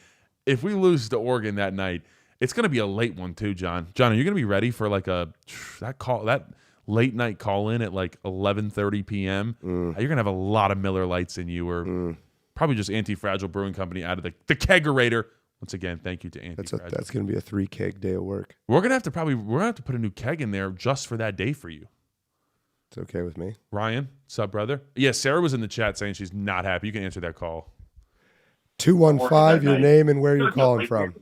S2: If we lose to Oregon that night, it's going to be a late one too, John. John, are you going to be ready for like that late night call in at like 11:30 p.m.? You're going to have a lot of Miller Lights in you, or probably just Anti-Fragile Brewing Company out of the kegerator. Once again, thank you to Anti-Fragile.
S1: That's going to be a 3 keg day of work.
S2: We're gonna have to put a new keg in there just for that day for you.
S1: It's okay with me.
S2: Ryan, sup, brother? Yeah, Sarah was in the chat saying she's not happy. You can answer that call.
S1: 215, your name and where you're calling from.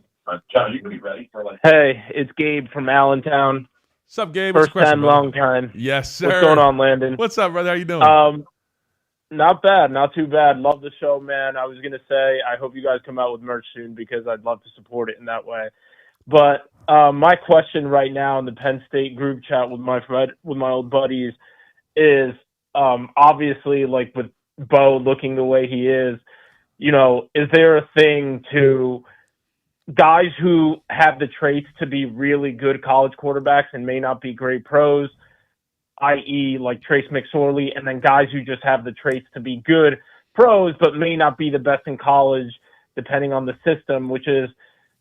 S10: John, you can be ready for like.
S11: Hey, it's Gabe from Allentown.
S2: What's up, Gabe? What's
S11: First
S2: the question,
S11: time,
S2: brother?
S11: long time.
S2: Yes, sir.
S11: What's going on, Landon?
S2: What's up, brother? How you doing?
S11: Not bad, not too bad. Love the show, man. I was gonna say I hope you guys come out with merch soon because I'd love to support it in that way. But my question right now in the Penn State group chat with my old buddies is obviously, like, with Bo looking the way he is, you know, is there a thing to guys who have the traits to be really good college quarterbacks and may not be great pros, i.e. like Trace McSorley, and then guys who just have the traits to be good pros but may not be the best in college depending on the system, which is,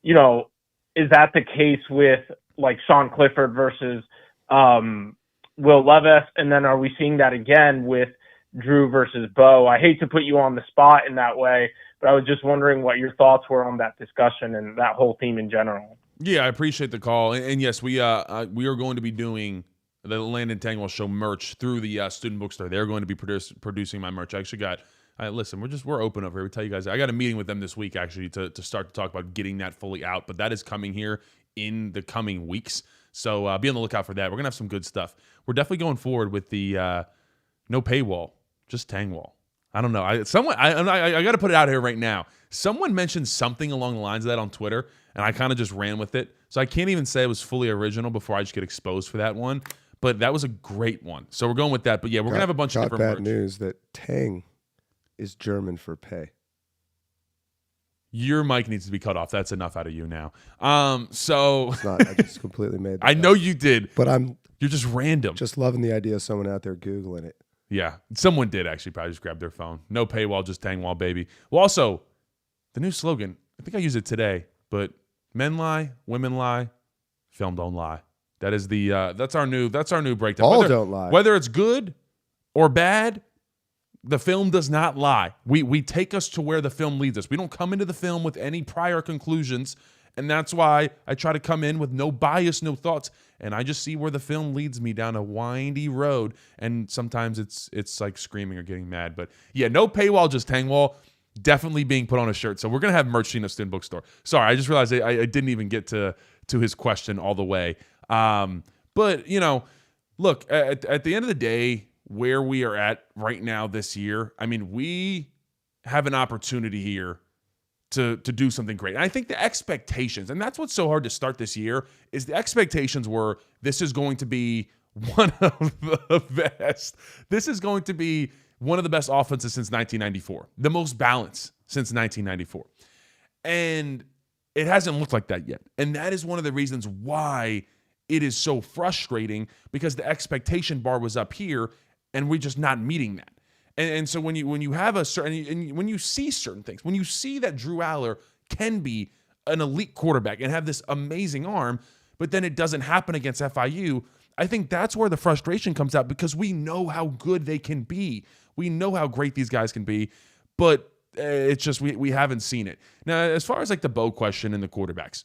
S11: you know, is that the case with like Sean Clifford versus Will Levis? And then are we seeing that again with Drew versus Bo? I hate to put you on the spot in that way, but I was just wondering what your thoughts were on that discussion and that whole theme in general.
S2: Yeah, I appreciate the call. And yes, we are going to be doing the Landon Tangwell Show merch through the student bookstore. They're going to be producing my merch. I actually got listen, we're open over here. We tell you guys, I got a meeting with them this week actually to start to talk about getting that fully out, but that is coming here in the coming weeks. So be on the lookout for that. We're gonna have some good stuff. We're definitely going forward with the no paywall, just Tangwell. I don't know. I got to put it out here right now. Someone mentioned something along the lines of that on Twitter, and I kind of just ran with it. So I can't even say it was fully original before I just get exposed for that one. But that was a great one. So we're going with that. But yeah, we're gonna have a bunch of different
S1: bad
S2: merch.
S1: news that Tang is German for pay.
S2: Your mic needs to be cut off. That's enough out of you now. So
S1: It's not. I just completely made that
S2: I know
S1: up.
S2: you did,
S1: But
S2: you're just random.
S1: just loving the idea of someone out there Googling it.
S2: Yeah, someone did actually probably just grab their phone. No paywall, just Tangwall, baby. Well, also, the new slogan, I think I used it today, but men lie, women lie, film don't lie. That is the that's our new breakdown.
S1: All don't lie.
S2: Whether it's good or bad, the film does not lie. We take us to where the film leads us. We don't come into the film with any prior conclusions, and that's why I try to come in with no bias, no thoughts, and I just see where the film leads me down a windy road, and sometimes it's like screaming or getting mad. But yeah, no paywall, just Tangwall, definitely being put on a shirt. So we're going to have merch in a student bookstore. Sorry, I just realized I didn't even get to his question all the way. But, you know, look, at the end of the day, where we are at right now this year, I mean, we have an opportunity here to do something great. And I think the expectations, and that's what's so hard to start this year, is the expectations were this is going to be one of the best. This is going to be one of the best offenses since 1994, the most balanced since 1994. And it hasn't looked like that yet. And that is one of the reasons why it is so frustrating, because the expectation bar was up here and we're just not meeting that. And so when you have a certain, and when you see certain things, when you see that Drew Aller can be an elite quarterback and have this amazing arm, but then it doesn't happen against FIU, I think that's where the frustration comes out, because we know how good they can be. We know how great these guys can be, but it's just we haven't seen it. Now, as far as like the Bo question and the quarterbacks,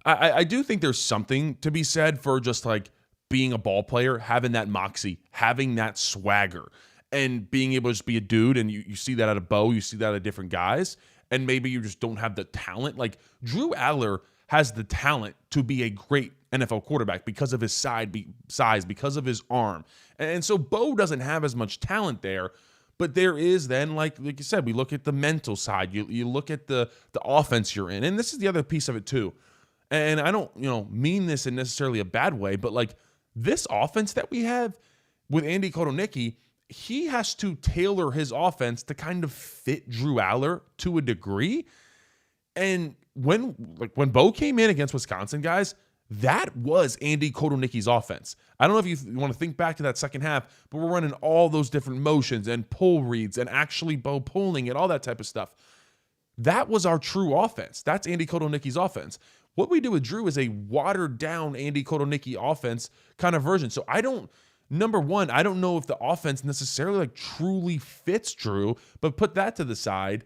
S2: I do think there's something to be said for just like being a ball player, having that moxie, having that swagger, and being able to just be a dude. And you see that out of Bo, you see that out of different guys, and maybe you just don't have the talent. Like Drew Aller has the talent to be a great NFL quarterback because of his size, because of his arm. And so Bo doesn't have as much talent there. But there is then, like you said, we look at the mental side. You look at the offense you're in. And this is the other piece of it too. And I don't, mean this in necessarily a bad way, but like this offense that we have with Andy Kotelnicki, he has to tailor his offense to kind of fit Drew Aller to a degree. And when Bo came in against Wisconsin, guys, that was Andy Kotelnicki's offense. I don't know if you want to think back to that second half, but we're running all those different motions and pull reads and actually Bo pulling and all that type of stuff. That was our true offense. That's Andy Kotelnicki's offense. What we do with Drew is a watered down Andy Kotelnicki offense kind of version. So number one, I don't know if the offense necessarily like truly fits Drew, but put that to the side.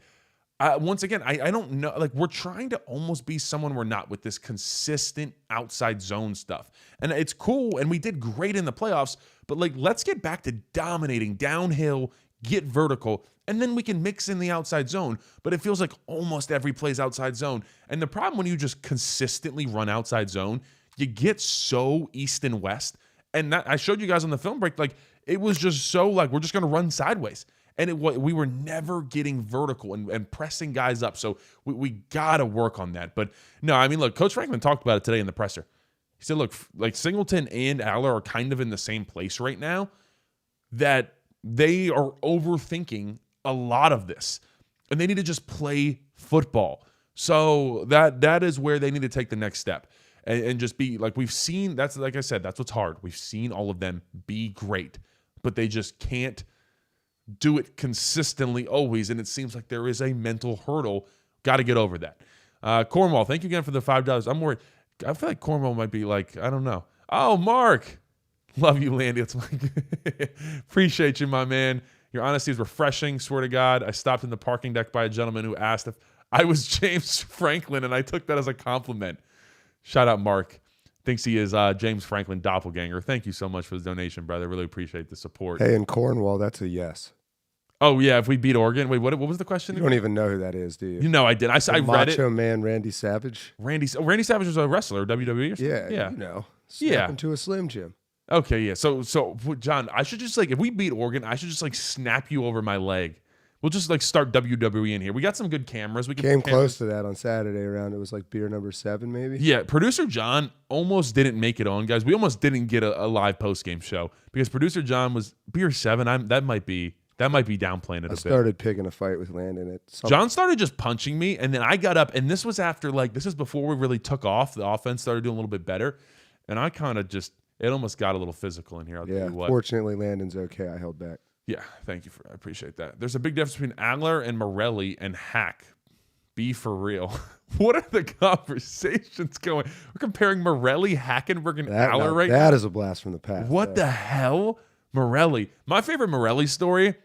S2: Once again, I don't know. Like we're trying to almost be someone we're not with this consistent outside zone stuff. And it's cool. And we did great in the playoffs, but like, let's get back to dominating downhill, get vertical, And then we can mix in the outside zone, but it feels like almost every play's outside zone. And the problem when you just consistently run outside zone, you get so east and west. And that, I showed you guys on the film break, like it was just so like we're just going to run sideways. And we were never getting vertical and pressing guys up. So we got to work on that. But no, I mean, look, Coach Franklin talked about it today in the presser. He said, look, like Singleton and Aller are kind of in the same place right now, that they are overthinking a lot of this. And they need to just play football. So that is where they need to take the next step. And just be like, we've seen, that's like I said, that's what's hard. We've seen all of them be great, but they just can't do it consistently always. And it seems like there is a mental hurdle. Got to get over that. Cornwall, thank you again for the $5. I'm worried. I feel like Cornwall might be like, I don't know. Oh, Mark. Love you, Landy. It's like, appreciate you, my man. Your honesty is refreshing. Swear to God, I stopped in the parking deck by a gentleman who asked if I was James Franklin, and I took that as a compliment. Shout out, Mark. Thinks he is James Franklin doppelganger. Thank you so much for the donation, brother. Really appreciate the support.
S1: Hey, in Cornwall, that's a yes.
S2: Oh, yeah, if we beat Oregon. Wait, what was the question?
S1: You don't even know who that is, do you?
S2: You know I did. I read it.
S1: Macho Man Randy Savage.
S2: Randy Savage was a wrestler, WWE or something?
S1: Yeah. You know.
S2: Yeah.
S1: Into a Slim Jim.
S2: Okay, yeah. So, John, I should just, like, if we beat Oregon, I should just, like, snap you over my leg. We'll just, like, start WWE in here. We got some good cameras. We can
S1: came close to that on Saturday around. It was like beer number 7, maybe.
S2: Yeah, producer John almost didn't make it on, guys. We almost didn't get a live post-game show because producer John was beer 7. That might be downplaying it a bit.
S1: I started picking a fight with Landon.
S2: John started just punching me, and then I got up, and this was after, like, this is before we really took off. The offense started doing a little bit better, and I kind of just, it almost got a little physical in here. I'll tell you what.
S1: Fortunately, Landon's okay. I held back.
S2: Yeah, thank you. I appreciate that. There's a big difference between Adler and Morelli and Hack. Be for real. What are the conversations going? We're comparing Morelli, Hackenberg, and Adler right now.
S1: That is a blast from the past.
S2: What the hell? Morelli. My favorite Morelli story,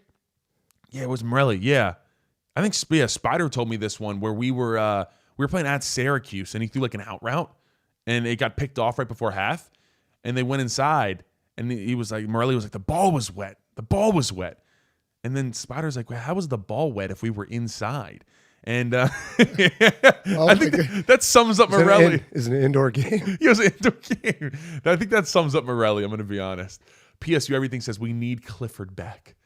S2: it was Morelli. Yeah. I think Spider told me this one where we were playing at Syracuse, and he threw like an out route, and it got picked off right before half, and they went inside, and he was like, Morelli was like, the ball was wet. The ball was wet. And then Spider's like, well, how was the ball wet if we were inside? And I think that sums up Morelli.
S1: Is an indoor game?
S2: Yeah, it was an indoor game. I think that sums up Morelli, I'm going to be honest. PSU, everything says we need Clifford back.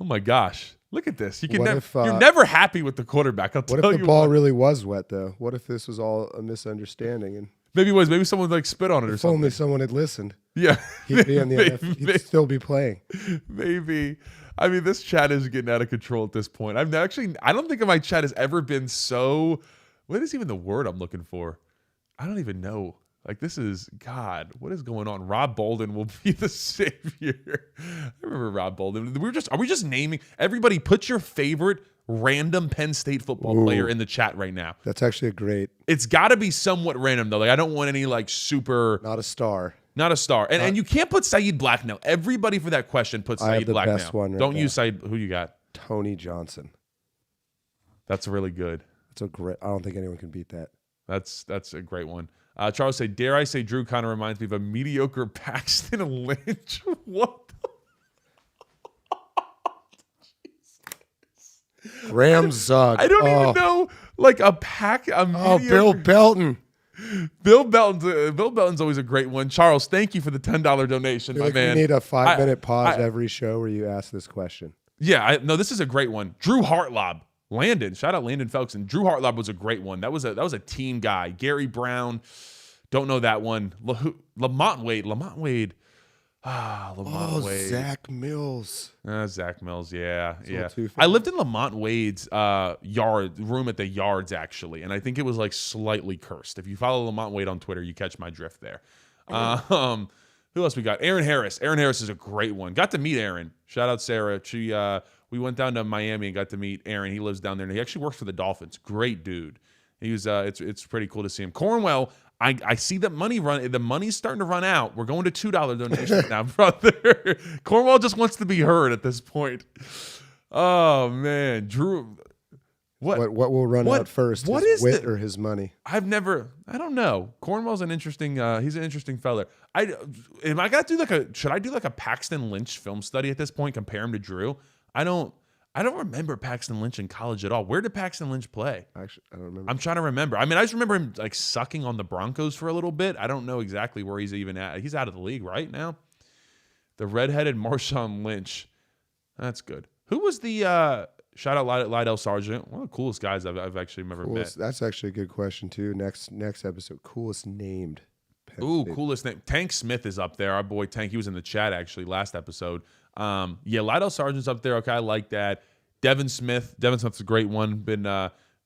S2: Oh, my gosh. Look at this. You're never happy with the quarterback. I'll tell you
S1: what if the ball really was wet, though? What if this was all a misunderstanding? And
S2: maybe someone like spit on it or something.
S1: If only someone had listened.
S2: Yeah.
S1: He'd be in the NFL. He'd still be playing.
S2: Maybe. I mean, this chat is getting out of control at this point. I don't think my chat has ever been so, what is even the word I'm looking for? I don't even know. Like, this is, God, what is going on? Rob Bolden will be the savior. I remember Rob Bolden. Are we just naming, everybody put your favorite random Penn State football player in the chat right now.
S1: That's actually a great.
S2: It's got to be somewhat random, though. Like, I don't want any, like, super.
S1: Not a star.
S2: Not a star. And you can't put Saeed Blacknell. Everybody for that question puts Saeed Blacknell.
S1: Best one right
S2: Don't
S1: now.
S2: use Saeed. Who you got?
S1: Tony Johnson.
S2: That's really good.
S1: That's a great. I don't think anyone can beat that.
S2: That's a great one. Charles say, dare I say Drew kind of reminds me of a mediocre Paxton Lynch. What?
S1: Graham Zug.
S2: I don't even know. Like a mediocre.
S1: Bill Belton.
S2: Bill Belton's always a great one. Charles, thank you for the $10 donation, my man.
S1: We need a 5-minute pause every show where you ask this question.
S2: Yeah, no, this is a great one. Drew Hartlob. Landon, shout out Landon Felkson. Drew Hartlob was a great one. That was a team guy. Gary Brown, don't know that one. Lamont Wade.
S1: Zach Mills.
S2: Zach Mills, yeah.
S1: Too
S2: I lived in Lamont Wade's room at the Yards, actually, and I think it was like slightly cursed. If you follow Lamont Wade on Twitter, you catch my drift there. Who else we got? Aaron Harris. Aaron Harris is a great one. Got to meet Aaron. Shout out Sarah. We went down to Miami and got to meet Aaron. He lives down there, and he actually works for the Dolphins. Great dude. He was. It's pretty cool to see him. Cornwell. I see the money's starting to run out. We're going to $2 donations now, brother. Cornwell just wants to be heard at this point. Oh man, Drew.
S1: What will run out first?
S2: What
S1: his
S2: is
S1: wit or his money?
S2: I don't know. Cornwell's an interesting. He's an interesting fella. Should I do like a Paxton Lynch film study at this point? Compare him to Drew. I I don't remember Paxton Lynch in college at all. Where did Paxton Lynch play?
S1: Actually, I don't remember.
S2: I'm trying to remember. I mean, I just remember him like sucking on the Broncos for a little bit. I don't know exactly where he's even at. He's out of the league right now. The redheaded Marshawn Lynch. That's good. Who was the shout out Lydell Sargent? One of the coolest guys I've actually ever met.
S1: That's actually a good question too. Next episode, coolest named.
S2: Coolest name. Tank Smith is up there. Our boy Tank. He was in the chat actually last episode. Yeah, Lydell Sargent's up there. Okay, I like that. Devin Smith's a great one.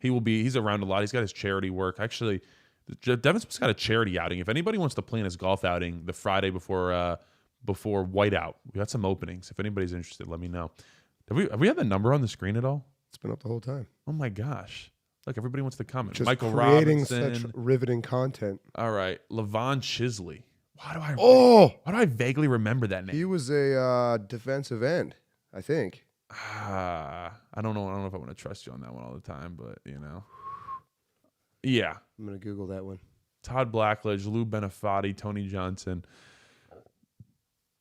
S2: He's around a lot. He's got his charity work. Actually, Devin Smith's got a charity outing. If anybody wants to plan his golf outing the Friday before whiteout, we got some openings. If anybody's interested, let me know. Have we had the number on the screen at all?
S1: It's been up the whole time.
S2: Oh my gosh. Look, everybody wants to comment.
S1: Just
S2: Michael
S1: creating
S2: Robinson.
S1: such riveting content.
S2: All right. Levon Chisley. Why do I vaguely remember that name?
S1: He was a defensive end, I think.
S2: I don't know. I don't know if I want to trust you on that one all the time, but yeah.
S1: I'm gonna Google that one.
S2: Todd Blackledge, Lou Benefati, Tony Johnson.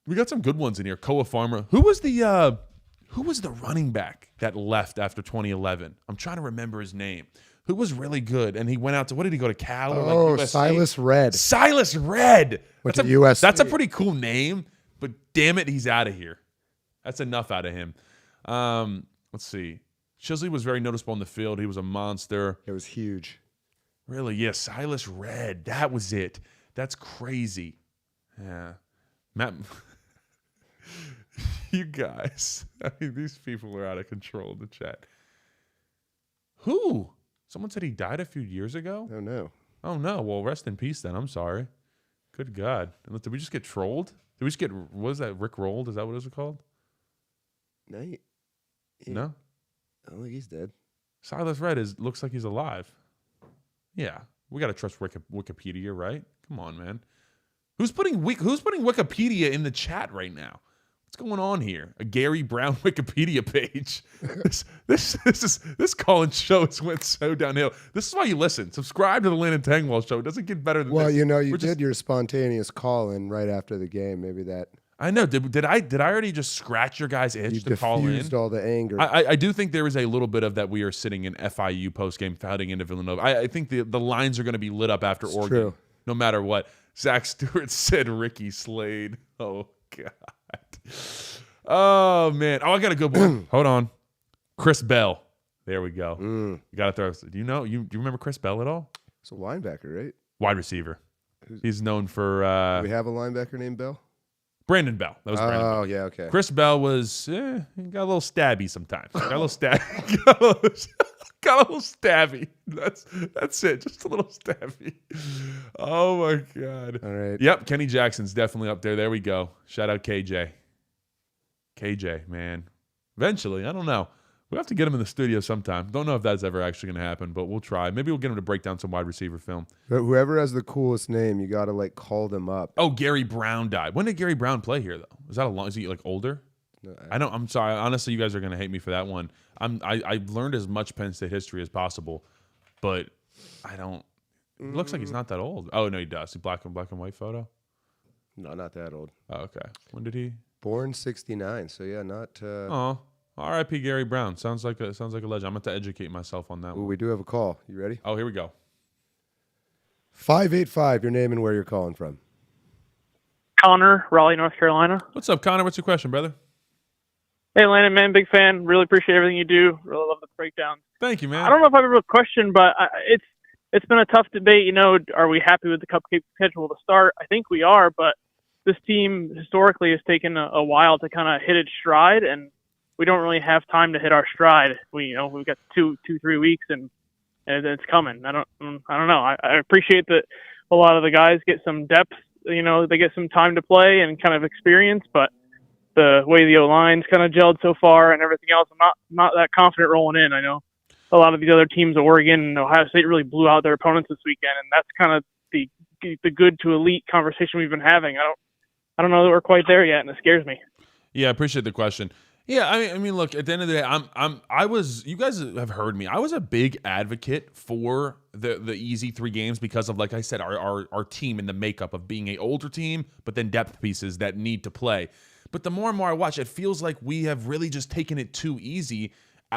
S2: We got some good ones in here. Koa Farmer. Who was the running back that left after 2011? I'm trying to remember his name. Who was really good? And he went out to, what did he go to Cal? Or USC?
S1: Silas Redd.
S2: Silas Redd.
S1: Went to USC.
S2: That's a pretty cool name, but damn it, he's out of here. That's enough out of him. Let's see. Chisley was very noticeable in the field. He was a monster.
S1: It was huge.
S2: Really? Yeah, Silas Redd. That was it. That's crazy. Yeah. Matt, you guys. I mean, these people are out of control in the chat. Who? Someone said he died a few years ago?
S1: Oh, no.
S2: Oh, no. Well, rest in peace then. I'm sorry. Good God. Did we just get trolled? Did we just get, what was that, Rick Rolled? Is that what it was called?
S1: No.
S2: No?
S1: I don't think he's dead.
S2: Silas Redd looks like he's alive. Yeah. We got to trust Wikipedia, right? Come on, man. Who's putting Wikipedia in the chat right now? What's going on here? A Gary Brown Wikipedia page. This call-in show has went so downhill. This is why you listen. Subscribe to the Landon Tangwall Show. It doesn't get better than this.
S1: Well, you did your spontaneous call-in right after the game. Maybe that.
S2: I know. Did I already just scratch your guys' itch to call in?
S1: You diffused all the anger.
S2: I do think there is a little bit of that. We are sitting in FIU post-game heading into Villanova. I think the lines are going to be lit up after Oregon.
S1: True.
S2: No matter what. Zach Stewart said Ricky Slade. Oh, God. Oh, man. Oh, I got a good one. Hold on. Chris Bell. There we go. You got to throw. Do you remember Chris Bell at all?
S1: It's a linebacker, right?
S2: Wide receiver. He's known for.
S1: Do we have a linebacker named Bell?
S2: Brandon Bell. That was Brandon Bell.
S1: Oh, yeah, okay.
S2: Chris Bell was, he got a little stabby sometimes. Got a little stabby. got a little stabby. That's it. Just a little stabby. Oh, my God.
S1: All right.
S2: Yep, Kenny Jackson's definitely up there. There we go. Shout out KJ. KJ, man. Eventually, I don't know. We'll have to get him in the studio sometime. Don't know if that's ever actually going to happen, but we'll try. Maybe we'll get him to break down some wide receiver film.
S1: But whoever has the coolest name, you got to call them up.
S2: Oh, Gary Brown died. When did Gary Brown play here, though? Is he older?
S1: No,
S2: I'm sorry. Honestly, you guys are going to hate me for that one. I've learned as much Penn State history as possible, but I don't. It looks like he's not that old. Oh, no, he does. Black and white photo?
S1: No, not that old.
S2: Oh, okay. When did he?
S1: Born 69, so yeah, not.
S2: Oh, R.I.P. Gary Brown. Sounds like a legend. I'm going to have to educate myself on that one.
S1: We do have a call. You ready?
S2: Oh, here we go.
S1: 585, your name and where you're calling from.
S12: Connor, Raleigh, North Carolina.
S2: What's up, Connor? What's your question, brother?
S12: Hey, Landon, man, big fan. Really appreciate everything you do. Really love the breakdowns.
S2: Thank you, man.
S12: I don't know if I have a real question, but it's been a tough debate. Are we happy with the cupcake schedule to start? I think we are, but this team historically has taken a while to kind of hit its stride, and we don't really have time to hit our stride. We've got 2-3 weeks, and it's coming. I don't know. I appreciate that a lot of the guys get some depth. They get some time to play and kind of experience, but the way the O-line's kind of gelled so far and everything else, I'm not that confident rolling in. I know a lot of these other teams, Oregon and Ohio State, really blew out their opponents this weekend, and that's kind of the good to elite conversation we've been having. I don't know that we're quite there yet, and it scares me.
S2: Yeah, I appreciate the question. Yeah, I mean, look, at the end of the day, you guys have heard me. I was a big advocate for the easy 3 games because of, like I said, our team and the makeup of being an older team, but then depth pieces that need to play. But the more and more I watch, it feels like we have really just taken it too easy.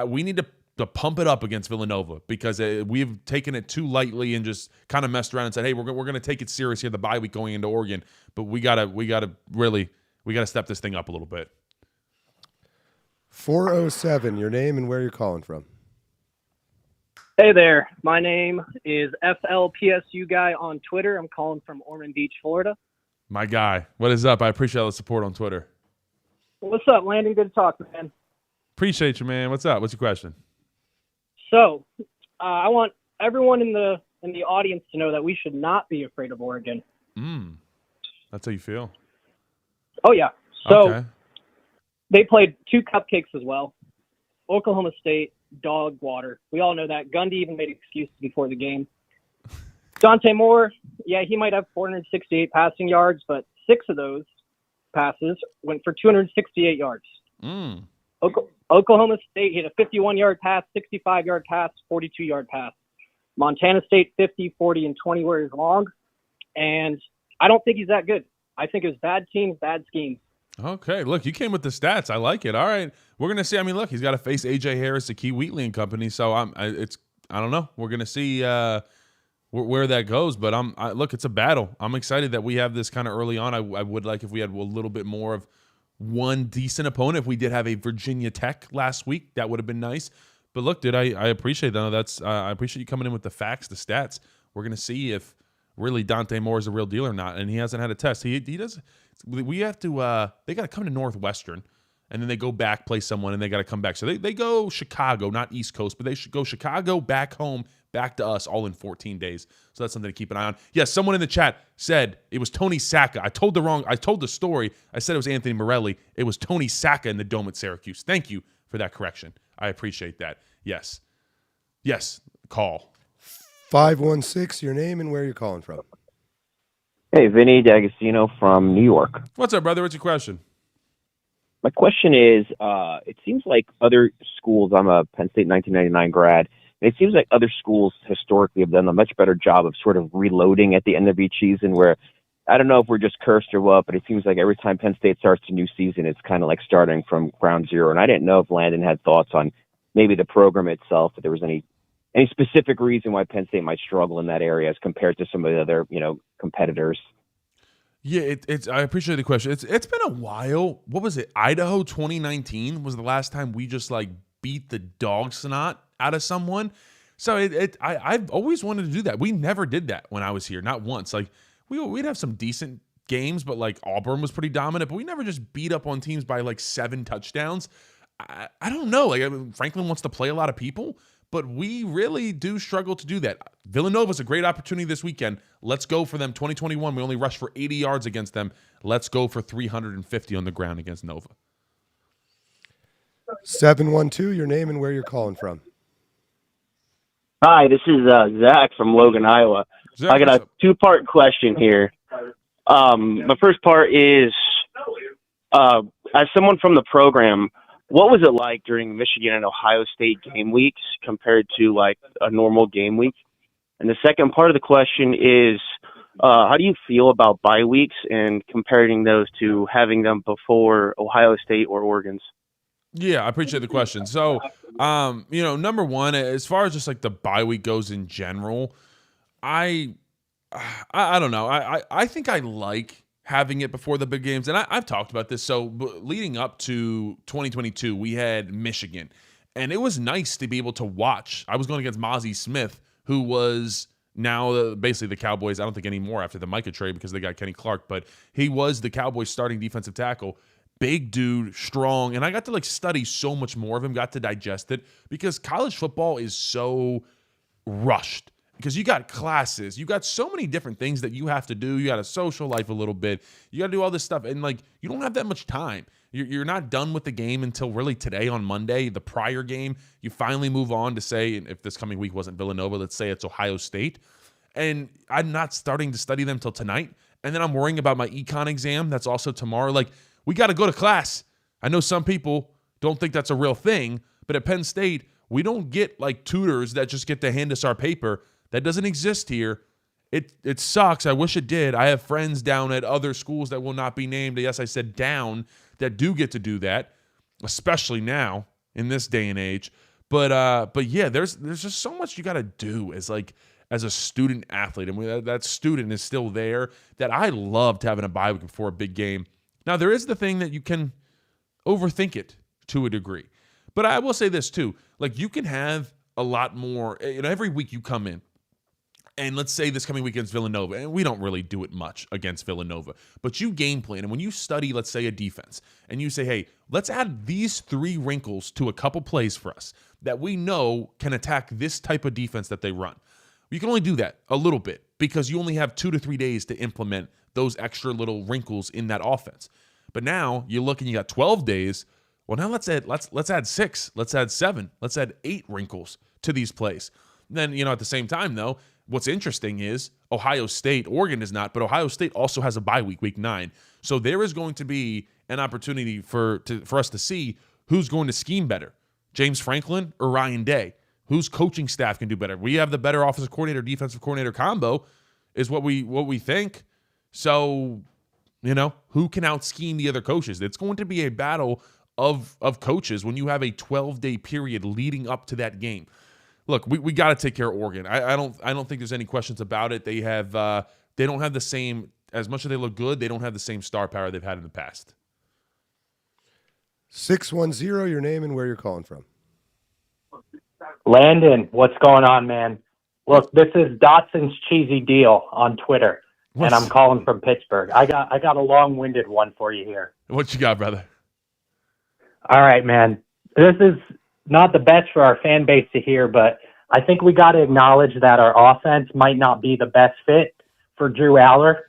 S2: We need to pump it up against Villanova because we've taken it too lightly and just kind of messed around and said, hey, we're going to take it serious here, the bye week going into Oregon. But we gotta step this thing up a little bit.
S1: 407, your name and where you're calling from.
S13: Hey there. My name is FLPSU Guy on Twitter. I'm calling from Ormond Beach, Florida.
S2: My guy, what is up? I appreciate all the support on Twitter.
S13: What's up, Landon? Good to talk, man.
S2: Appreciate you, man. What's up? What's your question?
S13: So, I want everyone in the audience to know that we should not be afraid of Oregon.
S2: That's how you feel?
S13: Oh, yeah. So,
S2: okay.
S13: They played 2 cupcakes as well. Oklahoma State, dog water. We all know that. Gundy even made excuses before the game. Dante Moore, yeah, he might have 468 passing yards, but 6 of those passes went for 268 yards. Oklahoma State hit a 51-yard pass, 65-yard pass, 42-yard pass. Montana State, 50, 40, and 20 were long. And I don't think he's that good. I think it was bad teams, bad schemes.
S2: Okay, look, you came with the stats. I like it. All right, we're gonna see. I mean, look, he's got to face AJ Harris, Akee Wheatley and company. So I don't know. We're gonna see where that goes. But look, it's a battle. I'm excited that we have this kind of early on. I would like if we had a little bit more of one decent opponent. If we did have a Virginia Tech last week, that would have been nice. But look, dude, I appreciate that. I appreciate you coming in with the facts, the stats. We're gonna see if really Dante Moore is a real deal or not, and he hasn't had a test. He does. We have to. They got to come to Northwestern, and then they go back, play someone, and they got to come back. So they go Chicago, not East Coast, but they should go Chicago, back home, back to us, all in 14 days. So that's something to keep an eye on. Yes, someone in the chat said it was Tony Sacca. I told the story. I said it was Anthony Morelli. It was Tony Sacca in the Dome at Syracuse. Thank you for that correction. I appreciate that. Yes. Call
S1: 516, your name and where you're calling from.
S14: Hey, Vinny D'Agostino from New York.
S2: What's up, brother? What's your question?
S14: My question is, it seems like other schools, I'm a Penn State 1999 grad, and it seems like other schools historically have done a much better job of sort of reloading at the end of each season where, I don't know if we're just cursed or what, but it seems like every time Penn State starts a new season, it's kind of like starting from ground zero. And I didn't know if Landon had thoughts on maybe the program itself, if there was any specific reason why Penn State might struggle in that area as compared to some of the other, competitors.
S2: Yeah, I appreciate the question. It's been a while. What was it? Idaho 2019 was the last time we just like beat the dog snot out of someone. So I've always wanted to do that. We never did that when I was here, not once. Like we'd have some decent games, but like Auburn was pretty dominant. But we never just beat up on teams by like 7 touchdowns. I don't know. Like Franklin wants to play a lot of people, but we really do struggle to do that. Villanova's a great opportunity this weekend. Let's go for them. 2021, we only rushed for 80 yards against them. Let's go for 350 on the ground against Nova.
S1: 712, your name and where you're calling from.
S15: Hi, this is Zach from Logan, Iowa.
S2: Zach,
S15: I got a 2-part question here. My first part is, as someone from the program, what was it like during Michigan and Ohio State game weeks compared to like a normal game week? And the second part of the question is, how do you feel about bye weeks and comparing those to having them before Ohio State or Oregon's?
S2: Yeah, I appreciate the question. So, number one, as far as just like the bye week goes in general, I don't know. I think I like having it before the big games. And I've talked about this. So leading up to 2022, we had Michigan. And it was nice to be able to watch. I was going against Mozzie Smith, who was now basically the Cowboys. I don't think anymore after the Micah trade because they got Kenny Clark. But he was the Cowboys starting defensive tackle. Big dude, strong. And I got to like study so much more of him, got to digest it. Because college football is so rushed. Because you got classes, you got so many different things that you have to do. You got a social life a little bit. You got to do all this stuff. And, like, you don't have that much time. You're not done with the game until really today on Monday, the prior game. You finally move on to say, if this coming week wasn't Villanova, let's say it's Ohio State. And I'm not starting to study them till tonight. And then I'm worrying about my econ exam. That's also tomorrow. Like, we got to go to class. I know some people don't think that's a real thing. But at Penn State, we don't get, like, tutors that just get to hand us our paper. That doesn't exist here. It sucks. I wish it did. I have friends down at other schools that will not be named. Yes, I said down, that do get to do that, especially now in this day and age. But yeah, there's just so much you got to do as a student athlete, and that student is still there. That I loved having a bye week before a big game. Now there is the thing that you can overthink it to a degree, but I will say this too: like you can have a lot more. Every week you come in. And let's say this coming week against Villanova, and we don't really do it much against Villanova, but you game plan, and when you study, let's say, a defense, and you say, hey, let's add these 3 wrinkles to a couple plays for us that we know can attack this type of defense that they run. You can only do that a little bit because you only have 2 to 3 days to implement those extra little wrinkles in that offense. But now you look and you got 12 days. Well, now let's add 6, let's add 7, let's add 8 wrinkles to these plays. Then, at the same time, though, what's interesting is Ohio State, Oregon is not, but Ohio State also has a bye week, week 9. So there is going to be an opportunity for us to see who's going to scheme better, James Franklin or Ryan Day. Whose coaching staff can do better? We have the better offensive coordinator, defensive coordinator combo, is what we think. So, who can out scheme the other coaches? It's going to be a battle of coaches when you have a 12-day period leading up to that game. Look, we got to take care of Oregon. I don't think there's any questions about it. They don't have the same, as much as they look good, they don't have the same star power they've had in the past.
S1: 610, your name and where you're calling from.
S16: Landon, what's going on, man? Look, this is Dotson's cheesy deal on Twitter, and I'm calling from Pittsburgh. I got a long-winded one for you here.
S2: What you got, brother?
S16: All right, man. This is not the best for our fan base to hear, but I think we got to acknowledge that our offense might not be the best fit for Drew Aller.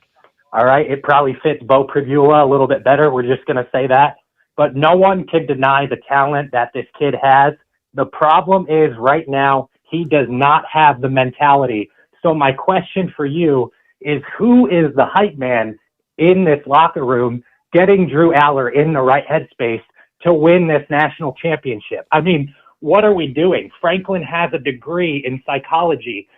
S16: All right, it probably fits Bo Pribula a little bit better. We're just going to say that. But no one can deny the talent that this kid has. The problem is right now he does not have the mentality. So my question for you is, who is the hype man in this locker room getting Drew Aller in the right headspace to win this national championship? I mean, what are we doing? Franklin has a degree in psychology.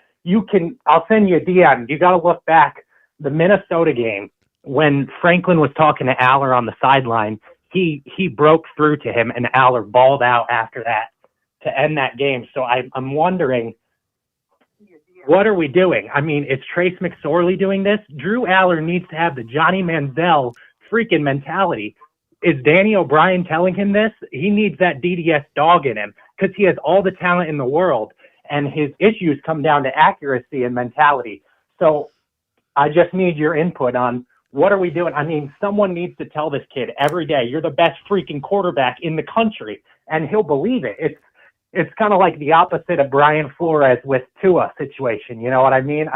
S16: I'll send you a DM. You got to look back the Minnesota game when Franklin was talking to Aller on the sideline. He broke through to him, and Aller balled out after that to end that game. So I'm wondering, what are we doing? I mean, is Trace McSorley doing this? Drew Aller needs to have the Johnny Manziel freaking mentality. Is Danny O'Brien telling him this? He needs that DDS dog in him because he has all the talent in the world, and his issues come down to accuracy and mentality. So I just need your input on what are we doing? I mean, someone needs to tell this kid every day, you're the best freaking quarterback in the country, and he'll believe it. It's kind of like the opposite of Brian Flores with Tua situation. You know what I mean?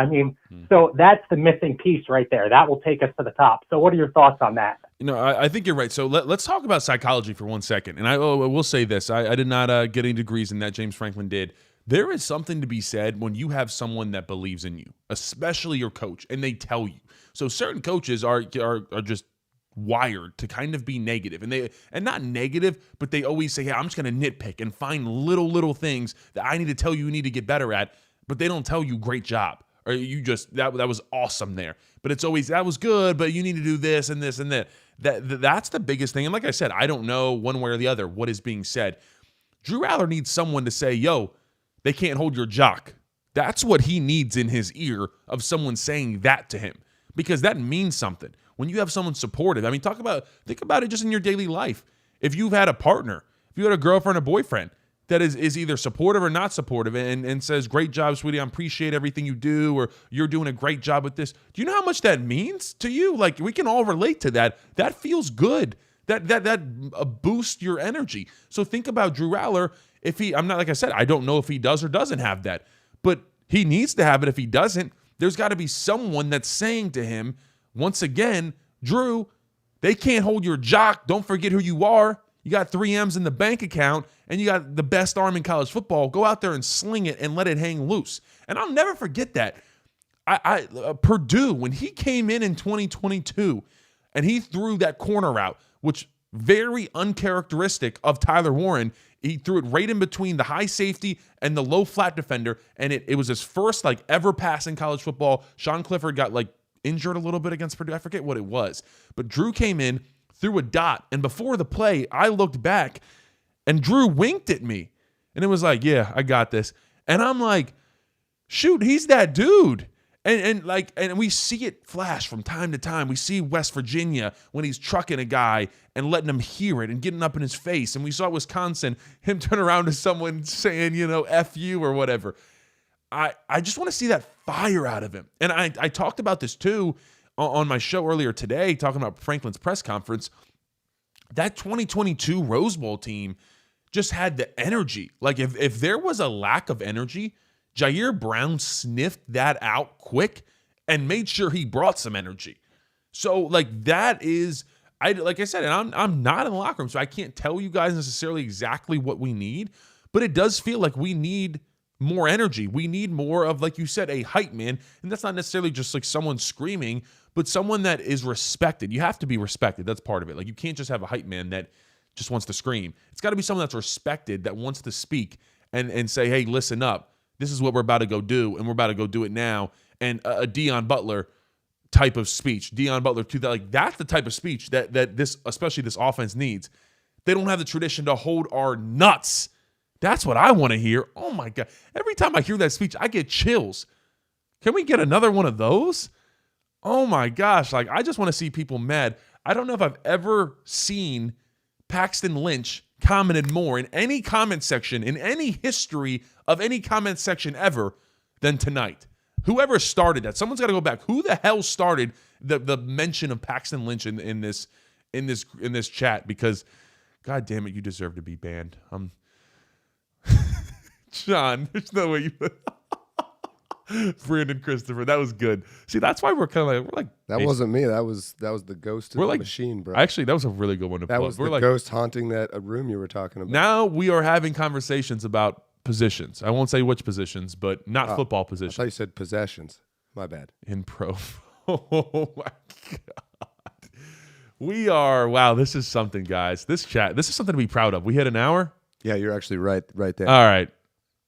S16: So that's the missing piece right there. That will take us to the top. So what are your thoughts on that?
S2: I think you're right. So let's talk about psychology for 1 second. And I will say this. I did not get any degrees in that. James Franklin did. There is something to be said when you have someone that believes in you, especially your coach, and they tell you. So certain coaches are just wired to kind of be negative, and not negative, but they always say, "Hey, I'm just going to nitpick and find little things that I need to tell you need to get better at," but they don't tell you great job or you just that was awesome there. But it's always that was good, but you need to do this and this and that. That's the biggest thing. And like I said, I don't know one way or the other what is being said. Drew Aller needs someone to say, "Yo, they can't hold your jock." That's what he needs in his ear of someone saying that to him, because that means something. When you have someone supportive, I mean, think about it just in your daily life. If you've had a partner, if you had a girlfriend or boyfriend that is either supportive or not supportive and says, "Great job, sweetie, I appreciate everything you do," or "You're doing a great job with this." Do you know how much that means to you? Like, we can all relate to that. That feels good. That boosts your energy. So think about Drew Aller. I'm not, like I said, I don't know if he does or doesn't have that, but he needs to have it. If he doesn't, there's got to be someone that's saying to him, once again, "Drew, they can't hold your jock. Don't forget who you are. You got 3 M's in the bank account, and you got the best arm in college football. Go out there and sling it and let it hang loose." And I'll never forget that. Purdue, when he came in 2022 and he threw that corner out, which very uncharacteristic of Tyler Warren. He threw it right in between the high safety and the low flat defender, and it was his first like ever pass in college football. Sean Clifford got like injured a little bit against Purdue. I forget what it was, but Drew came in, threw a dot, and before the play, I looked back, and Drew winked at me, and it was like, yeah, I got this. And I'm like, shoot, he's that dude. And we see it flash from time to time. We see West Virginia when he's trucking a guy and letting him hear it and getting up in his face. And we saw Wisconsin, him turn around to someone saying, F you or whatever. I just want to see that fire out of him. And I talked about this too on my show earlier today, talking about Franklin's press conference. That 2022 Rose Bowl team just had the energy. Like if there was a lack of energy, Jair Brown sniffed that out quick and made sure he brought some energy. So like that is, like I said, and I'm not in the locker room, so I can't tell you guys necessarily exactly what we need, but it does feel like we need more energy. We need more of, like you said, a hype man. And that's not necessarily just like someone screaming, but someone that is respected. You have to be respected. That's part of it. Like you can't just have a hype man that just wants to scream. It's got to be someone that's respected, that wants to speak and say, hey, listen up. This is what we're about to go do, and we're about to go do it now. And a Deion Butler type of speech. Deion Butler, too. That's the type of speech that this, especially this offense, needs. They don't have the tradition to hold our nuts. That's what I want to hear. Oh, my God. Every time I hear that speech, I get chills. Can we get another one of those? Oh, my gosh. Like, I just want to see people mad. I don't know if I've ever seen Paxton Lynch commented more in any comment section, in any history of any comment section ever than tonight. Whoever started that, someone's got to go back. Who the hell started the mention of Paxton Lynch in this chat? Because, God damn it, you deserve to be banned. John, there's no way you. Brandon Christopher, that was good. See, that's why we're like
S1: that wasn't me. That was the ghost of the machine, bro.
S2: Actually, that was a really good one to
S1: that
S2: plug.
S1: was the ghost haunting that room you were talking about.
S2: Now we are having conversations about positions. I won't say which positions, but not football positions.
S1: I thought you said possessions. My bad.
S2: In pro. Oh my God. We are, wow, this is something, guys. This is something to be proud of. We hit an hour.
S1: Yeah, you're actually right there.
S2: All right.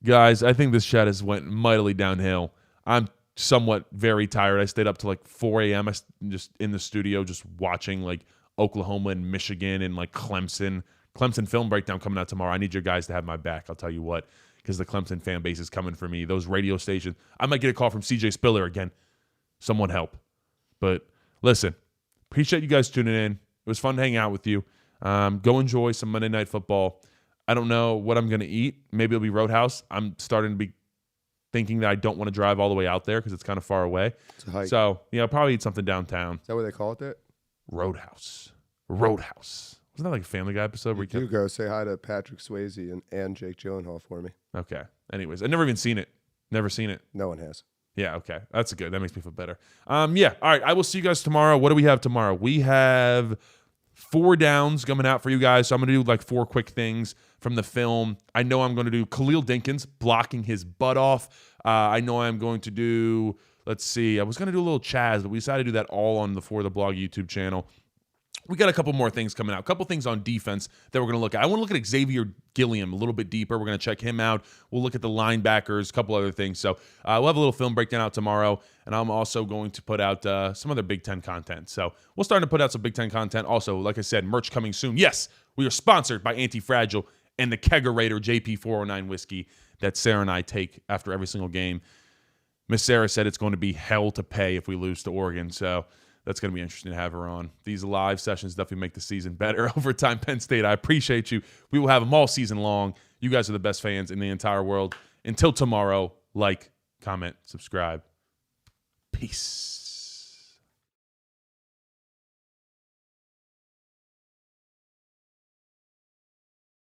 S2: Guys, I think this chat has went mightily downhill. I'm somewhat very tired. I stayed up till like 4 a.m. I just in the studio just watching like Oklahoma and Michigan and like Clemson film breakdown coming out tomorrow. I need your guys to have my back. I'll tell you what, because the Clemson fan base is coming for me. Those radio stations. I might get a call from CJ Spiller again. Someone help. But listen, appreciate you guys tuning in. It was fun to hang out with you. Go enjoy some Monday Night Football. I don't know what I'm going to eat. Maybe it'll be Roadhouse. I'm starting to be thinking that I don't want to drive all the way out there because it's kind of far away.
S1: It's a hike.
S2: So, I'll probably eat something downtown.
S1: Is that what they call it there?
S2: Roadhouse. Wasn't that like a Family Guy episode?
S1: You do go say hi to Patrick Swayze and Jake Gyllenhaal for me.
S2: Okay. Anyways, I've never even seen it. Never seen it.
S1: No one has.
S2: Yeah, okay. That's good. That makes me feel better. Yeah. All right. I will see you guys tomorrow. What do we have tomorrow? We have 4 downs coming out for you guys. So I'm going to do like 4 quick things from the film. I know I'm going to do Khalil Dinkins blocking his butt off. I know I'm going to do, let's see, I was going to do a little Chaz, but we decided to do that all on the For the Blog YouTube channel. We got a couple more things coming out. A couple things on defense that we're going to look at. I want to look at Xavier Gilliam a little bit deeper. We're going to check him out. We'll look at the linebackers, a couple other things. So we'll have a little film breakdown out tomorrow, and I'm also going to put out some other Big Ten content. So we'll start to put out some Big Ten content. Also, like I said, merch coming soon. Yes, we are sponsored by Anti-Fragile and the Kegerator JP409 whiskey that Sarah and I take after every single game. Miss Sarah said it's going to be hell to pay if we lose to Oregon, so that's going to be interesting to have her on. These live sessions definitely make the season better. Overtime Penn State, I appreciate you. We will have them all season long. You guys are the best fans in the entire world. Until tomorrow, like, comment, subscribe. Peace.